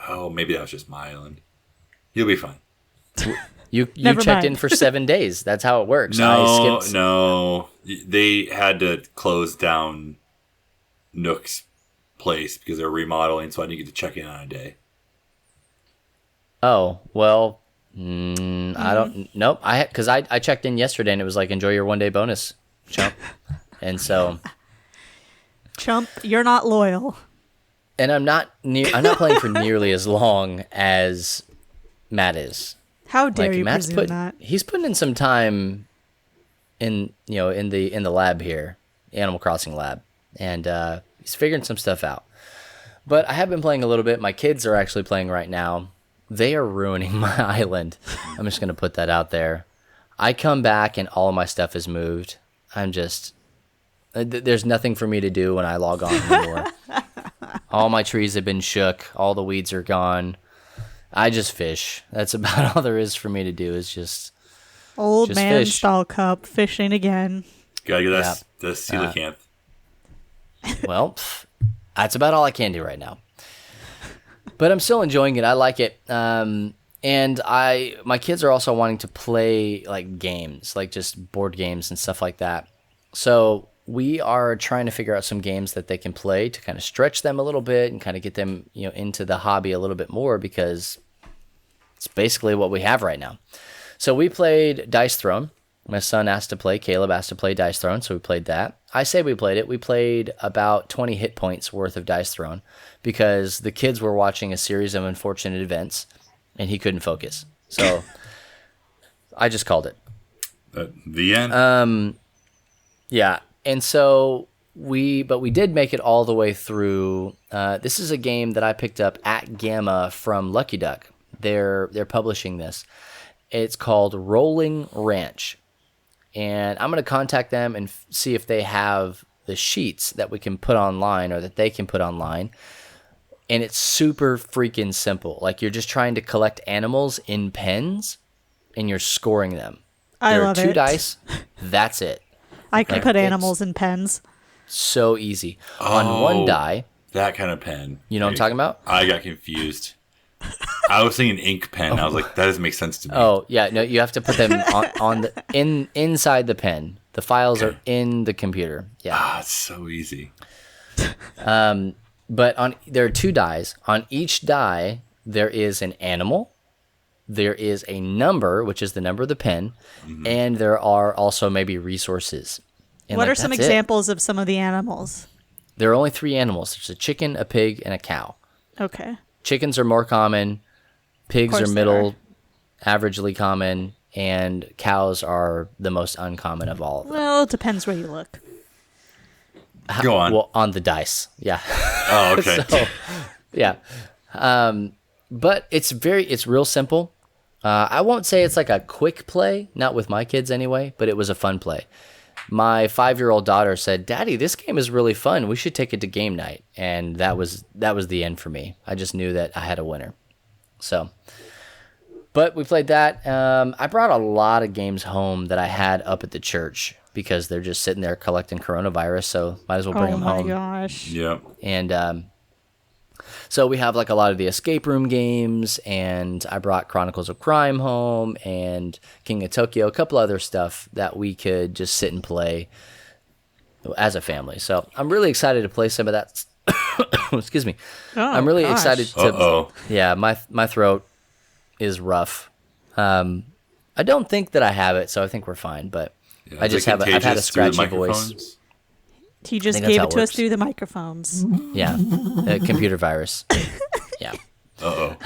Oh, maybe that was just my island. You'll be fine. You checked in for 7 days. That's how it works. No. They had to close down Nook's place because they're remodeling, so I didn't get to check in on a day. Oh, well, I don't. Nope. Because I checked in yesterday and it was like, enjoy your 1 day bonus, chump. And so, chump, you're not loyal. And I'm not playing for nearly as long as Matt is. How dare you presume that? He's putting in some time in the lab here, Animal Crossing lab, and he's figuring some stuff out. But I have been playing a little bit. My kids are actually playing right now. They are ruining my island. I'm just going to put that out there. I come back and all of my stuff is moved. I'm just... There's nothing for me to do when I log on anymore. All my trees have been shook. All the weeds are gone. I just fish. That's about all there is for me to do is just Old man fish. Stall Cup fishing again. Gotta get the coelacanth. Well, that's about all I can do right now. But I'm still enjoying it. I like it. And my kids are also wanting to play like games, like just board games and stuff like that. So we are trying to figure out some games that they can play to kind of stretch them a little bit and kind of get them, into the hobby a little bit more, because it's basically what we have right now. So we played Dice Throne. My son Caleb asked to play Dice Throne, so we played that. I say we played it. We played about 20 hit points worth of Dice Throne because the kids were watching a series of unfortunate events and he couldn't focus. So I just called it. The end? Yeah. And so we did make it all the way through. This is a game that I picked up at Gamma from Lucky Duck. They're publishing this. It's called Rolling Ranch. And I'm going to contact them and see if they have the sheets that we can put online or that they can put online. And it's super freaking simple. Like you're just trying to collect animals in pens and you're scoring them. I love it. There are 2 dice. That's it. I can put animals in pens. So easy. On 1 die. That kind of pen. You know what I'm talking about? I got confused. I was thinking ink pen. I was like, that doesn't make sense to me. Oh yeah, no, you have to put them inside the pen. The files are in the computer. Yeah. It's so easy. But there are 2 dies. On each die, there is an animal. There is a number, which is the number of the pen, and there are also maybe resources. And what are some examples of some of the animals? There are only 3 animals. There's a chicken, a pig, and a cow. Okay. Chickens are more common. Pigs are middle, averagely common, and cows are the most uncommon of all of them. Well, it depends where you look. Go on. Well, on the dice, yeah. Oh, okay. So, yeah. But it's real simple. I won't say it's like a quick play, not with my kids anyway, but it was a fun play. My 5-year-old daughter said, "Daddy, this game is really fun. We should take it to game night." And that was the end for me. I just knew that I had a winner. So, but we played that. I brought a lot of games home that I had up at the church because they're just sitting there collecting coronavirus. So might as well bring them home. Oh my gosh. Yeah. And so we have like a lot of the escape room games, and I brought Chronicles of Crime home and King of Tokyo, a couple other stuff that we could just sit and play as a family. So I'm really excited to play some of that. Excuse me. Oh, I'm really excited to. Uh-oh. Yeah, my throat is rough. I don't think that I have it, so I think we're fine. But Yeah, I've had a scratchy voice. He just gave it to us through the microphones. Yeah, computer virus. Yeah. Uh-oh.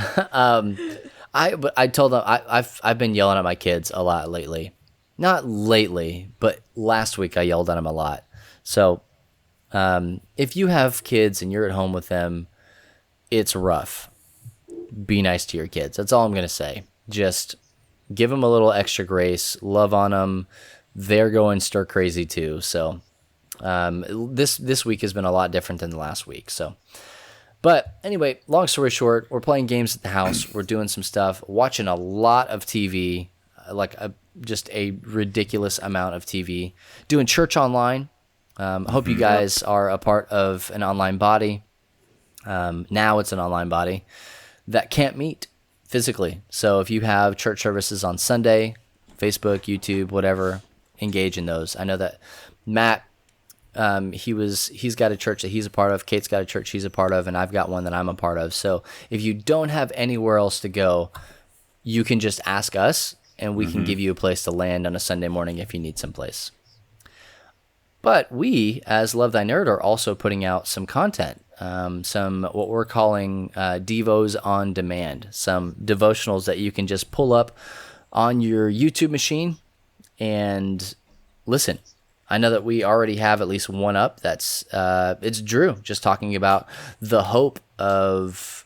But I told them I've been yelling at my kids a lot lately. Not lately, but last week I yelled at them a lot. So, if you have kids and you're at home with them, it's rough. Be nice to your kids. That's all I'm gonna say. Just give them a little extra grace. Love on them. They're going stir crazy too. So. This week has been a lot different than the last week. So, but anyway, long story short, we're playing games at the house. We're doing some stuff, watching a lot of TV, like just a ridiculous amount of TV. Doing church online. Hope you guys are a part of an online body. Now it's an online body that can't meet physically. So if you have church services on Sunday, Facebook, YouTube, whatever, engage in those. I know that Matt, he's got a church that he's a part of. Kate's got a church he's a part of, and I've got one that I'm a part of. So if you don't have anywhere else to go, you can just ask us, and we can give you a place to land on a Sunday morning if you need some place. But we, as Love Thy Nerd, are also putting out some content, some what we're calling Devos on Demand, some devotionals that you can just pull up on your YouTube machine and listen. I know that we already have at least one up. That's it's Drew just talking about the hope of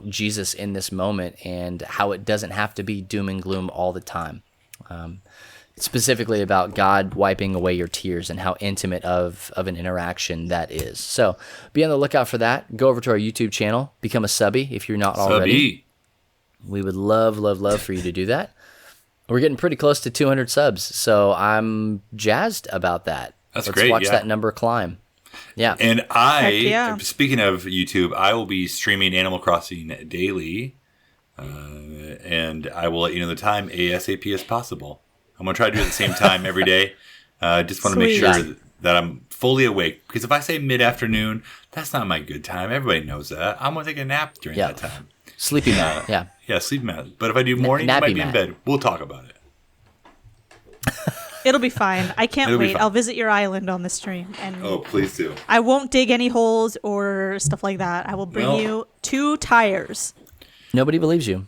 Jesus in this moment and how it doesn't have to be doom and gloom all the time. Specifically about God wiping away your tears and how intimate of an interaction that is. So be on the lookout for that. Go over to our YouTube channel, become a subby if you're not already. We would love for you to do that. We're getting pretty close to 200 subs, so I'm jazzed about that. Let's great. Watch that number climb. Yeah. And speaking of YouTube, I will be streaming Animal Crossing daily, and I will let you know the time ASAP as possible. I'm going to try to do it at the same time every day. Just want to make sure that I'm fully awake. Because if I say mid-afternoon, that's not my good time. Everybody knows that. I'm going to take a nap during that time. Sleepy Matt, yeah. Yeah, sleepy Matt. But if I do morning, I might be in bed. We'll talk about it. It'll be fine. I can't wait. I'll visit your island on the stream. Oh, please do. I won't dig any holes or stuff like that. I will bring you 2 tires. Nobody believes you.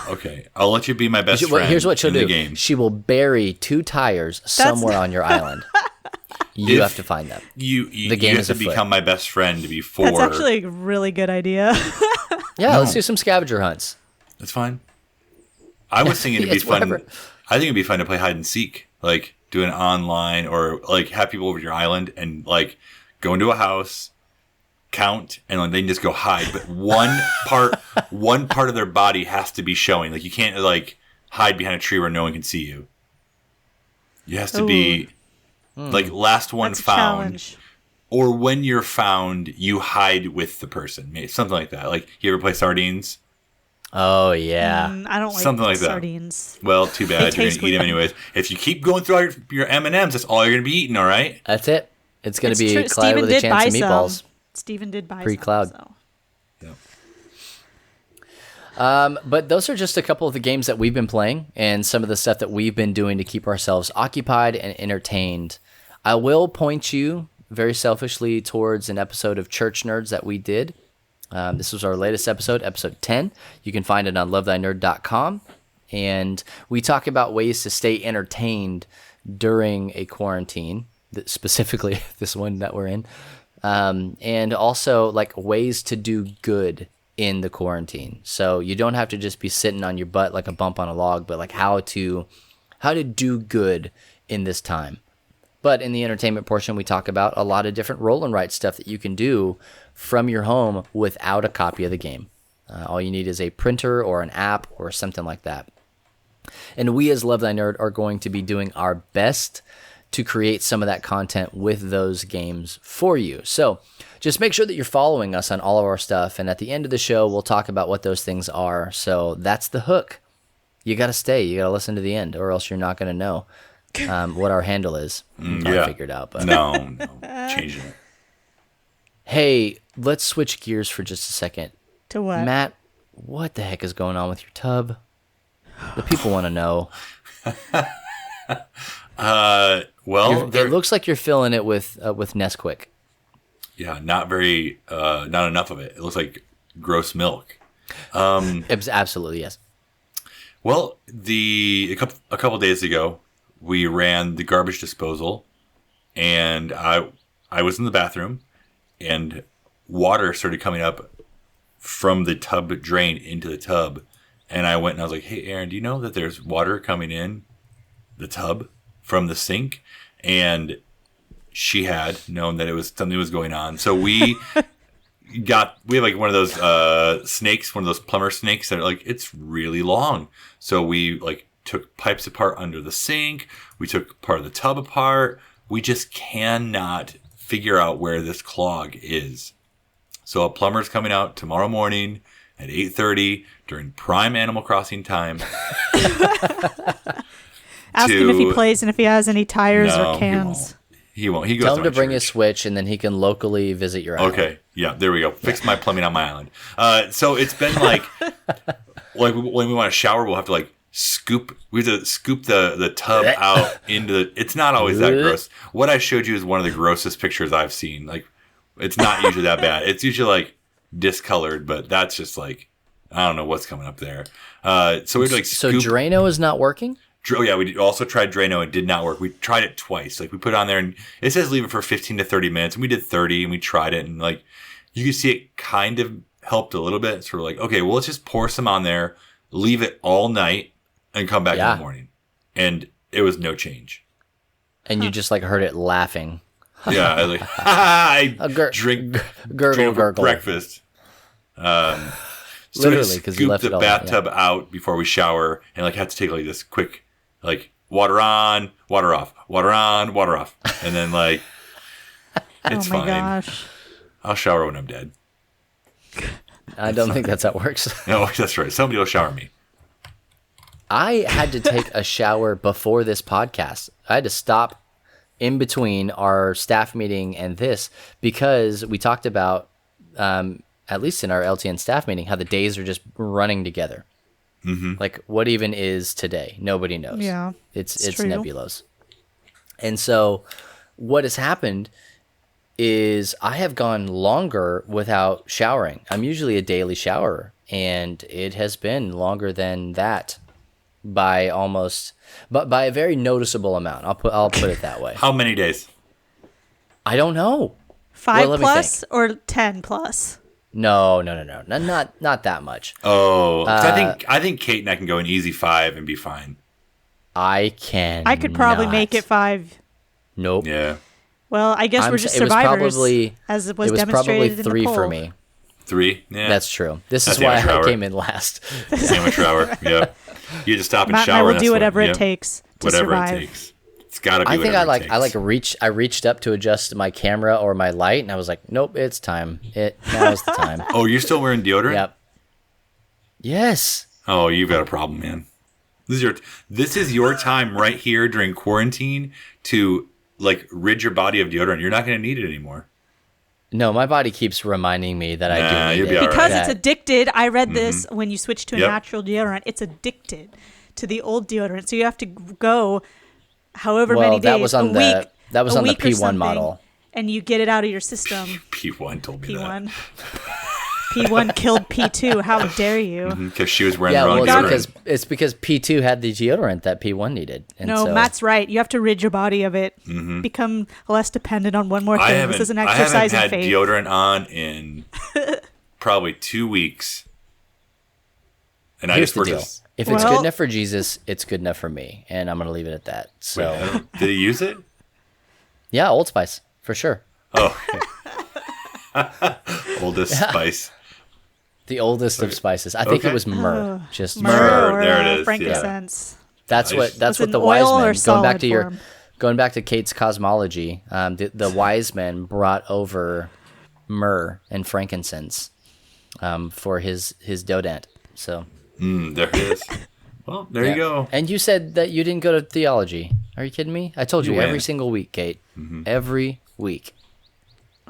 Okay, I'll let you be my best friend. Here's what she'll do. Game. She will bury 2 tires somewhere on your island. You have to find them. The game have to become my best friend before. That's actually a really good idea. Let's do some scavenger hunts. That's fine. I was thinking it'd be fun. I think it'd be fun to play hide and seek, like do an online or like have people over to your island and like go into a house, count, and then they can just go hide. But one part of their body has to be showing. Like you can't like hide behind a tree where no one can see you. It has to be like last one That's found. Challenge. Or when you're found, you hide with the person. Maybe something like that. Like you ever play sardines? Oh yeah. I don't like something like sardines. That. Well, too bad. You're gonna eat them anyways. If you keep going through all your M&Ms, that's all you're gonna be eating. All right. That's it. It's gonna be Clyde with a chance of meatballs. Steven did buy pre-cloud. Some, so. Yeah. But those are just a couple of the games that we've been playing and some of the stuff that we've been doing to keep ourselves occupied and entertained. I will point you very selfishly towards an episode of Church Nerds that we did. This was our latest episode 10. You can find it on lovethynerd.com. And we talk about ways to stay entertained during a quarantine, specifically this one that we're in. And also like ways to do good in the quarantine. So you don't have to just be sitting on your butt like a bump on a log, but like how to do good in this time. But in the entertainment portion, we talk about a lot of different roll and write stuff that you can do from your home without a copy of the game. All you need is a printer or an app or something like that. And we as Love Thy Nerd are going to be doing our best to create some of that content with those games for you. So just make sure that you're following us on all of our stuff. And at the end of the show, we'll talk about what those things are. So that's the hook. You got to stay. You got to listen to the end or else you're not going to know what our handle is. I figured out. But No, changing it. Hey, let's switch gears for just a second. To what? Matt, what the heck is going on with your tub? The people want to know. Well, it looks like you're filling it with Nesquik. Yeah, not enough of it. It looks like gross milk. Absolutely, yes. Well, a couple days ago, we ran the garbage disposal, and I was in the bathroom, and water started coming up from the tub drain into the tub, and I went and I was like, "Hey, Aaron, do you know that there's water coming in the tub from the sink?" And she had known that something was going on, so we have like one of those snakes, one of those plumber snakes that are like it's really long. So we like took pipes apart under the sink. We took part of the tub apart. we just cannot figure out where this clog is. So a plumber's coming out tomorrow morning at 8:30 during prime Animal Crossing time. Ask him if he plays and if he has any tires or cans. He won't. He goes Tell him to bring church. his Switch, and then he can locally visit your island. Okay. Yeah, there we go. Fix my plumbing on my island. So it's been like when we want to shower, we'll have to like scoop. We have to scoop the tub out into the. It's not always that gross. What I showed you is one of the grossest pictures I've seen. Like, it's not usually that bad. It's usually like discolored, but that's just like I don't know what's coming up there. So we like So scoop. Drano is not working? Oh, yeah, we also tried Drano. It did not work. We tried it twice. Like, we put it on there, and it says leave it for 15 to 30 minutes. And we did 30, and we tried it. And, like, you could see it kind of helped a little bit. Sort of like, okay, well, let's just pour some on there, leave it all night, and come back in the morning. And it was no change. And you just, like, heard it laughing. Yeah, I was like, I Gurgle, for gurgle. breakfast. So Literally, because you scoop left the it all bathtub out before we shower, and, like, have to take, like, this quick... Like, water on, water off, water on, water off. And then, like, it's fine. Gosh. I'll shower when I'm dead. I don't think that's how it works. No, that's right. Somebody will shower me. I had to take a shower before this podcast. I had to stop in between our staff meeting and this because we talked about, at least in our LTN staff meeting, how the days are just running together. Mm-hmm. Like, what even is today? Nobody knows. Yeah, it's true. nebulous. And so what has happened is I have gone longer without showering. I'm usually a daily showerer, and it has been longer than that by a very noticeable amount. I'll put it that way. How many days? I don't know. 5 let me plus think. or 10 plus? No, not that much. Oh, 'cause I think Kate and I can go an easy 5 and be fine. I could probably make it 5. Nope. Yeah. Well, I guess we're just survivors, as it was demonstrated in the poll. 3 for me. 3? Yeah. That's true. This That's is why amateur I hour. came in last. Amateur hour. Yeah. You just stop and Matt shower. and I will and do that's whatever what- it takes to whatever survive. it takes. It's got to be I think whatever it takes. I reached up to adjust my camera or my light, and I was like, nope, it's time. Now's the time. Oh, you're still wearing deodorant? Yep. Yes. Oh, you've got a problem, man. This is your time right here during quarantine to like rid your body of deodorant. You're not going to need it anymore. No, my body keeps reminding me that I do you'll need be it. all Because right. it's addicted. I read this when you switch to a Yep. natural deodorant. It's addicted to the old deodorant. So you have to go however Well, many days, that was on a the week, that was a on the week or P1 something, model. and you get it out of your system. P1 told me P1. P1 killed P2. How dare you? that. Because she was wearing Yeah, the wrong well, deodorant. it's because P2 had the deodorant that P1 needed. And No, so, Matt's right. You have to rid your body of it. Become less dependent on one more thing. This is an exercise I in haven't had faith. deodorant on in probably 2 weeks. And I here's just the deal. purchased. If it's Well- good enough for Jesus, it's good enough for me, and I'm gonna leave it at that. So, Did he use it? yeah, Old Spice for sure. Oh. Oldest spice. The oldest of spices. I think Okay. it was myrrh. Just Myrrh, or there it is, yeah. frankincense. That's Nice. what Was it the an wise oil or men. solid form? Going back to Kate's cosmology, the wise men brought over myrrh and frankincense for his deodorant. So, There it is. Well, there you go. And you said that you didn't go to theology. Are you kidding me? I told you You every win. single week, Kate. Every week.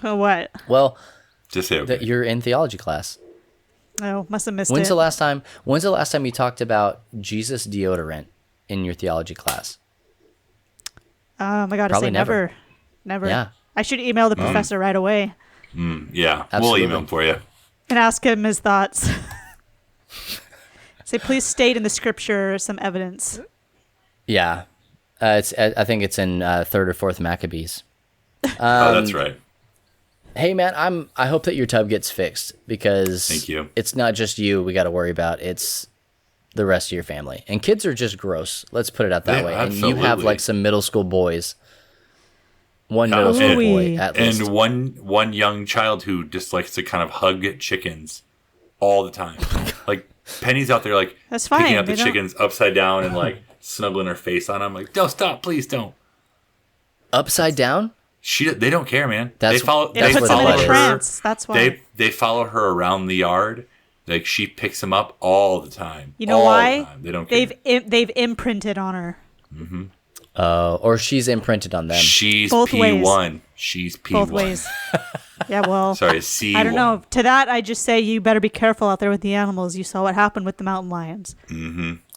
What? Well, Just say okay. that you're in theology class. Oh, must have missed When's it. the last time you talked about Jesus deodorant in your theology class? Oh my God, I Probably say never. Never. Yeah. I should email the professor right away Yeah, Absolutely. we'll email him for you. and ask him his thoughts. Say, please state in the scripture some evidence. Yeah. I think it's in 3rd or 4th Maccabees. Oh, that's right. Hey man, I hope that your tub gets fixed because Thank you. it's not just you we got to worry about. It's the rest of your family. And kids are just gross. Let's put it out that Yeah, way. And you have absolutely. like some middle school boys. One middle school boy at least. And one young child who just likes to kind of hug chickens all the time. Like Penny's out there like That's picking fine, up the they don't- chickens upside down and like snuggling her face on them. Like, don't stop, please don't. Upside down? They don't care, man. That's they follow. It They puts them follow in a her. trance. That's why. They follow her around the yard. Like she picks them up all the time. You know all why? The time. They don't care. They've imprinted on her. Or she's imprinted on them. She's Both P1. ways. She's P1. Both ways. Yeah, well. Sorry, C1. I don't know. To that, I just say you better be careful out there with the animals. You saw what happened with the mountain lions.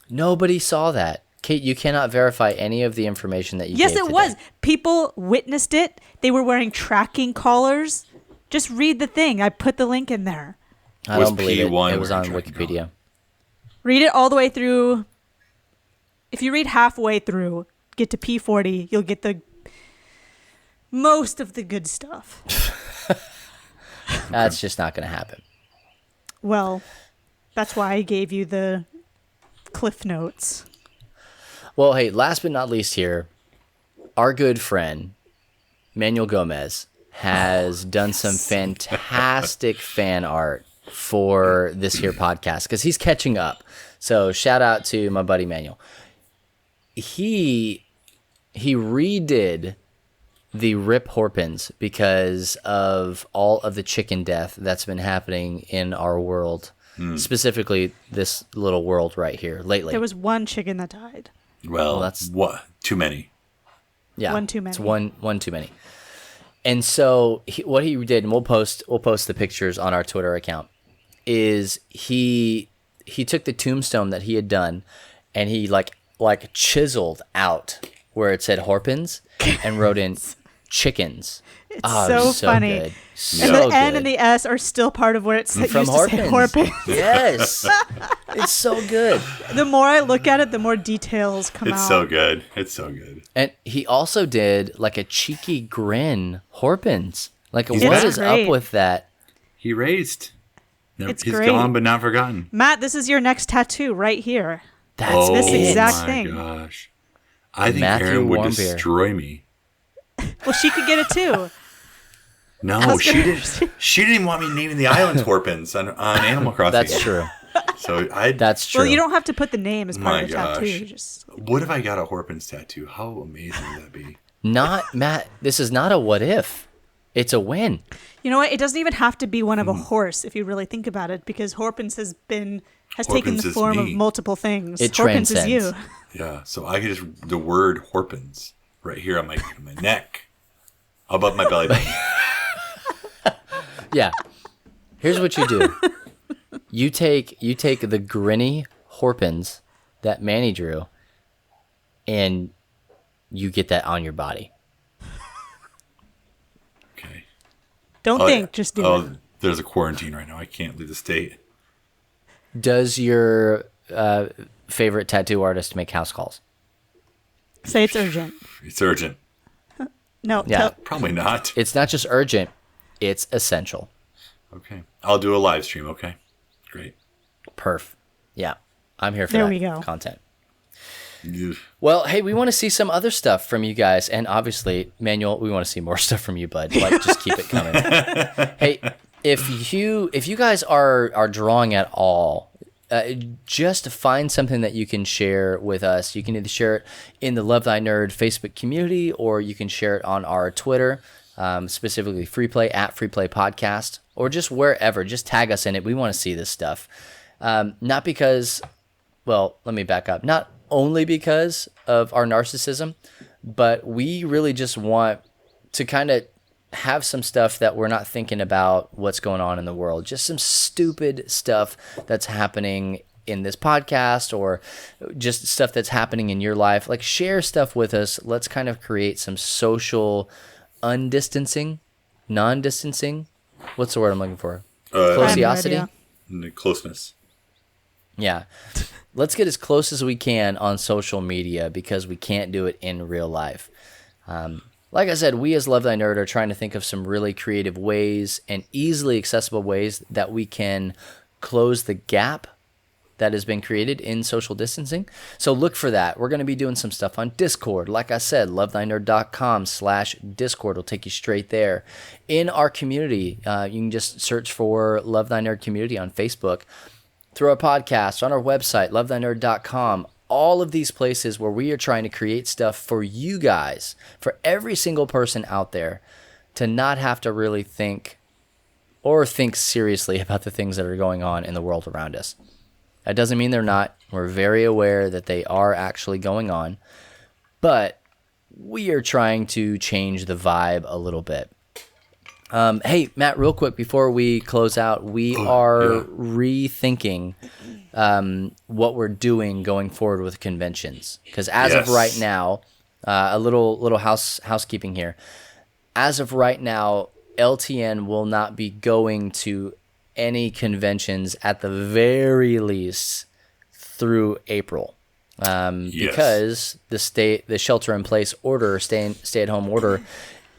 Nobody saw that. Kate, you cannot verify any of the information that you Yes, gave it today. was. People witnessed it. They were wearing tracking collars. Just read the thing. I put the link in there. I Was don't believe it. P1 It was on wearing tracking Wikipedia. Read it all the way through. If you read halfway through, get to P40, you'll get the most of the good stuff. That's just not going to happen. Well, that's why I gave you the Cliff Notes. Well, hey, last but not least here, our good friend, Manuel Gomez, has done some fantastic fan art for this here podcast because he's catching up. So shout out to my buddy Manuel. He redid the Rip Horpins because of all of the chicken death that's been happening in our world, specifically this little world right here lately. There was one chicken that died. Well, that's- what? Too many. Yeah, One too many. It's one too many. And so what he did, and we'll post the pictures on our Twitter account, is he took the tombstone that he had done, and he like chiseled out where it said Horpins and wrote in chickens. It's it was so funny. good. And So the N good. and the S are still part of where it's used From to say Horpins. Horpins. Yes, it's so good. The more I look at it, the more details come out. It's so good. It's so good. And he also did like a cheeky grin Horpins. Like He's what back. is Great. up with that? He raised. Never, It's he's great. gone but not forgotten. Matt, this is your next tattoo right here. That's this it. exact my thing. Gosh. I think Matthew Erin would Warmbier. destroy me. Well, she could get it too. No, was she gonna- didn't. She didn't even want me naming the islands Horpins on Animal Crossing. That's true. So I. That's true. Well, you don't have to put the name as part My of the gosh. tattoo. Just What if I got a Horpins tattoo? How amazing would that be? Not Matt. This is not a what if. It's a win. you know what? It doesn't even have to be one of a horse if you really think about it, because Horpins has taken Horpins the is form of me. multiple things. It Horpins is you. transcends. Yeah. So I could just the word Horpins right here on my neck, above my belly button. Yeah. Here's what you do. You take the grinny Horpins that Manny drew, and you get that on your body. Okay. Don't think, just do it. There's a quarantine right now. I can't leave the state. Does your favorite tattoo artist make house calls? Say it's urgent. It's urgent. No, Yeah. Probably not. It's not just urgent. It's essential. Okay. I'll do a live stream. Okay. Great. Perf. Yeah. I'm here for There that we go. content. Ugh. Well, hey, we want to see some other stuff from you guys, and obviously, Manuel, we want to see more stuff from you, bud. Like, just keep it coming. Hey, if you guys are drawing at all, just find something that you can share with us. You can either share it in the Love Thy Nerd Facebook community, or you can share it on our Twitter, specifically Freeplay at Freeplay Podcast, or just wherever. Just tag us in it. We want to see this stuff. Not because, well, let me back up. Not only because of our narcissism, but we really just want to kind of have some stuff that we're not thinking about what's going on in the world. Just some stupid stuff that's happening in this podcast, or just stuff that's happening in your life. Like, share stuff with us. Let's kind of create some social non-distancing. What's the word I'm looking for? I have no Closiosity. idea. The closeness. Yeah. Let's get as close as we can on social media, because we can't do it in real life. Like I said, we as Love Thy Nerd are trying to think of some really creative ways and easily accessible ways that we can close the gap that has been created in social distancing. So look for that. We're going to be doing some stuff on Discord. Like I said, lovethynerd.com/Discord will take you straight there. In our community, you can just search for Love Thy Nerd Community on Facebook. Through our podcast, on our website, lovethynerd.com. all of these places where we are trying to create stuff for you guys, for every single person out there to not have to really think seriously about the things that are going on in the world around us. That doesn't mean they're not. We're very aware that they are actually going on, but we are trying to change the vibe a little bit. Hey, Matt, real quick before we close out, we are rethinking what we're doing going forward with conventions. Because as of right now, a little housekeeping here. As of right now, LTN will not be going to any conventions at the very least through April. Because the shelter-in-place order, stay-at-home order,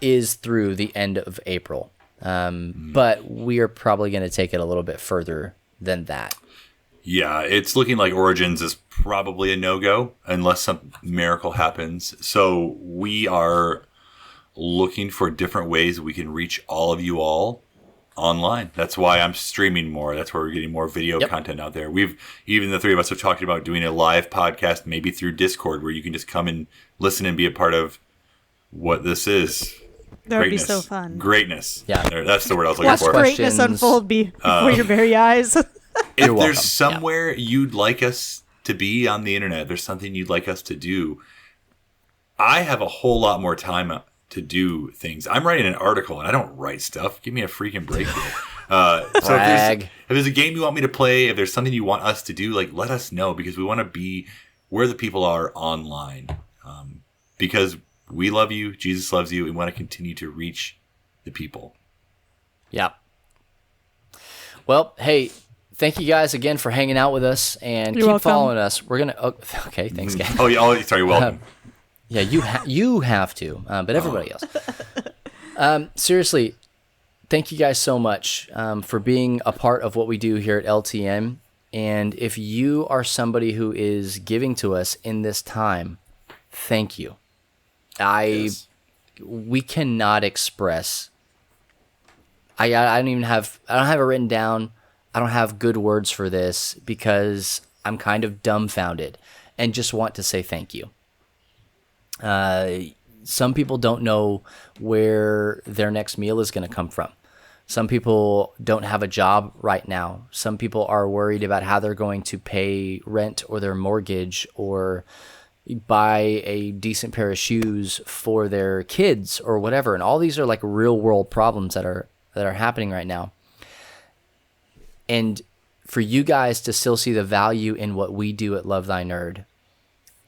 is through the end of April. But we are probably going to take it a little bit further than that. Yeah, it's looking like Origins is probably a no-go unless some miracle happens. So we are looking for different ways we can reach all of you all online. That's why I'm streaming more. That's why we're getting more video content out there. Even the three of us are talking about doing a live podcast, maybe through Discord, where you can just come and listen and be a part of what this is. That would be so fun. Greatness. Yeah. That's the word I was looking for. Watch greatness unfold before your very eyes. If there's somewhere you'd like us to be on the internet, if there's something you'd like us to do, I have a whole lot more time to do things. I'm writing an article, and I don't write stuff. Give me a freaking break here. So if there's a game you want me to play, if there's something you want us to do, like, let us know, because we want to be where the people are online. Because we love you, Jesus loves you, and we want to continue to reach the people. Yeah. Well, hey, thank you guys again for hanging out with us, and You're welcome. following us. We're gonna. Okay, thanks, guys. Sorry, welcome. Yeah, you have to, but everybody else. Seriously, thank you guys so much for being a part of what we do here at LTN. And if you are somebody who is giving to us in this time, thank you. We cannot express. I don't have it written down. I don't have good words for this because I'm kind of dumbfounded and just want to say thank you. Some people don't know where their next meal is going to come from. Some people don't have a job right now. Some people are worried about how they're going to pay rent or their mortgage or buy a decent pair of shoes for their kids or whatever. And all these are like real world problems that are happening right now. And for you guys to still see the value in what we do at Love Thy Nerd,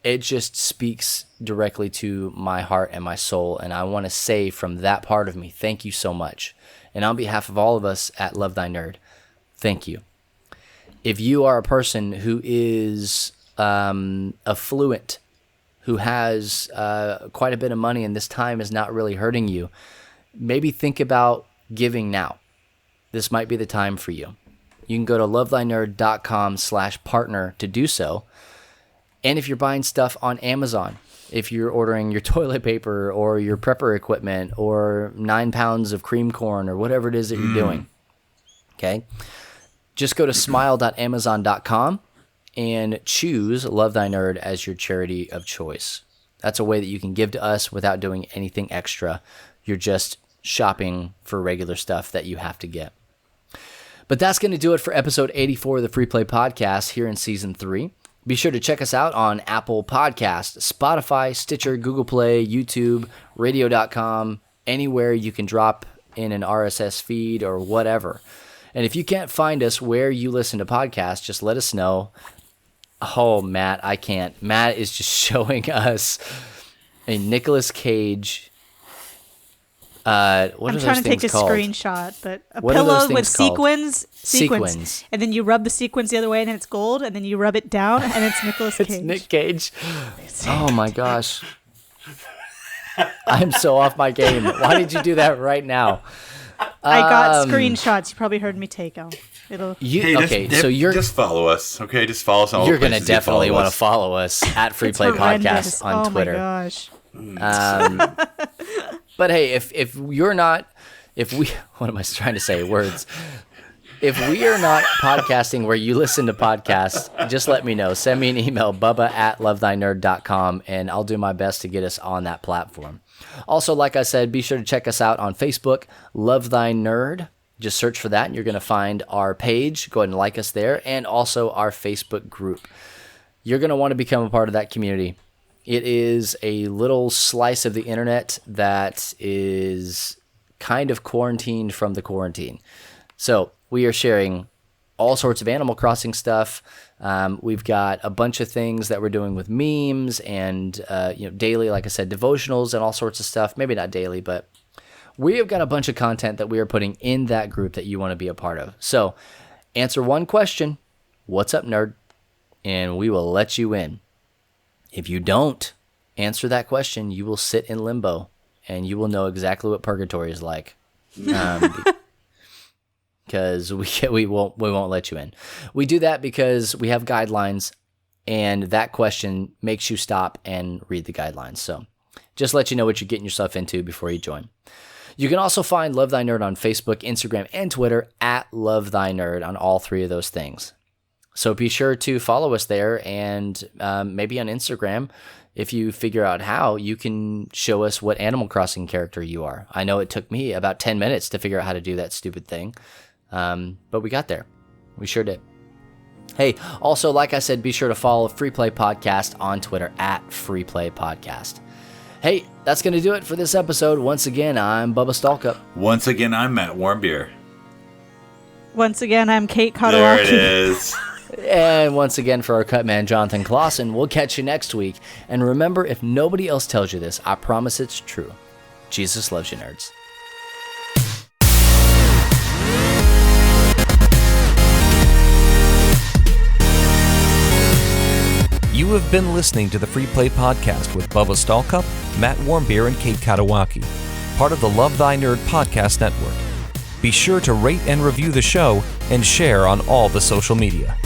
it just speaks directly to my heart and my soul. And I want to say from that part of me, thank you so much. And on behalf of all of us at Love Thy Nerd, thank you. If you are a person who is affluent, who has quite a bit of money and this time is not really hurting you, maybe think about giving now. This might be the time for you. You can go to lovethynerd.com/partner to do so. And if you're buying stuff on Amazon, if you're ordering your toilet paper or your prepper equipment or 9 pounds of cream corn or whatever it is that you're doing, okay, just go to smile.amazon.com and choose Love Thy Nerd as your charity of choice. That's a way that you can give to us without doing anything extra. You're just shopping for regular stuff that you have to get. But that's going to do it for episode 84 of the Free Play Podcast here in Season 3. Be sure to check us out on Apple Podcasts, Spotify, Stitcher, Google Play, YouTube, radio.com, anywhere you can drop in an RSS feed or whatever. And if you can't find us where you listen to podcasts, just let us know. Oh, Matt, I can't. Matt is just showing us a Nicolas Cage. I'm trying to take a screenshot, but a pillow with sequins, and then you rub the sequins the other way, and then it's gold, and then you rub it down, and it's Nicolas Cage. It's Nick Cage. Oh my gosh, I'm so off my game. Why did you do that right now? I got screenshots. You probably heard me take them. So you're just follow us, okay? Just follow us. You're gonna definitely want to follow us at Free Play Podcast on Twitter. Oh my gosh. But hey, if you're not, what am I trying to say? Words. If we are not podcasting where you listen to podcasts, just let me know. Send me an email, bubba@lovethynerd.com, and I'll do my best to get us on that platform. Also, like I said, be sure to check us out on Facebook, Love Thy Nerd. Just search for that, and you're going to find our page. Go ahead and like us there, and also our Facebook group. You're going to want to become a part of that community. It is a little slice of the internet that is kind of quarantined from the quarantine. So we are sharing all sorts of Animal Crossing stuff. We've got a bunch of things that we're doing with memes and daily, like I said, devotionals and all sorts of stuff. Maybe not daily, but we have got a bunch of content that we are putting in that group that you want to be a part of. So answer one question, what's up, nerd? And we will let you in. If you don't answer that question, you will sit in limbo and you will know exactly what purgatory is like. Because we won't let you in. We do that because we have guidelines, and that question makes you stop and read the guidelines. So just let you know what you're getting yourself into before you join. You can also find Love Thy Nerd on Facebook, Instagram, and Twitter at Love Thy Nerd on all three of those things. So be sure to follow us there, and maybe on Instagram, if you figure out how, you can show us what Animal Crossing character you are. I know it took me about 10 minutes to figure out how to do that stupid thing. But we got there. We sure did. Hey, also, like I said, be sure to follow Free Play Podcast on Twitter at Free Play Podcast. Hey, that's going to do it for this episode. Once again, I'm Bubba Stallcup. Once again, I'm Matt Warmbier. Once again, I'm Kate Katawaki. There it is. And once again, for our cut man, Jonathan Clausen, we'll catch you next week. And remember, if nobody else tells you this, I promise it's true. Jesus loves you, nerds. You have been listening to the Free Play Podcast with Bubba Stallcup, Matt Warmbier, and Kate Katawaki, part of the Love Thy Nerd Podcast Network. Be sure to rate and review the show and share on all the social media.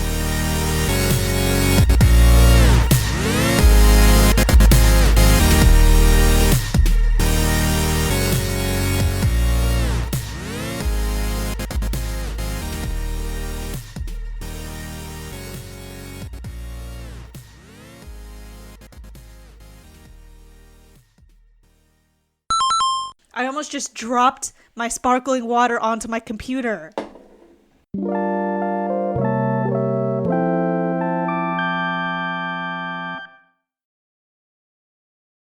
I almost just dropped my sparkling water onto my computer.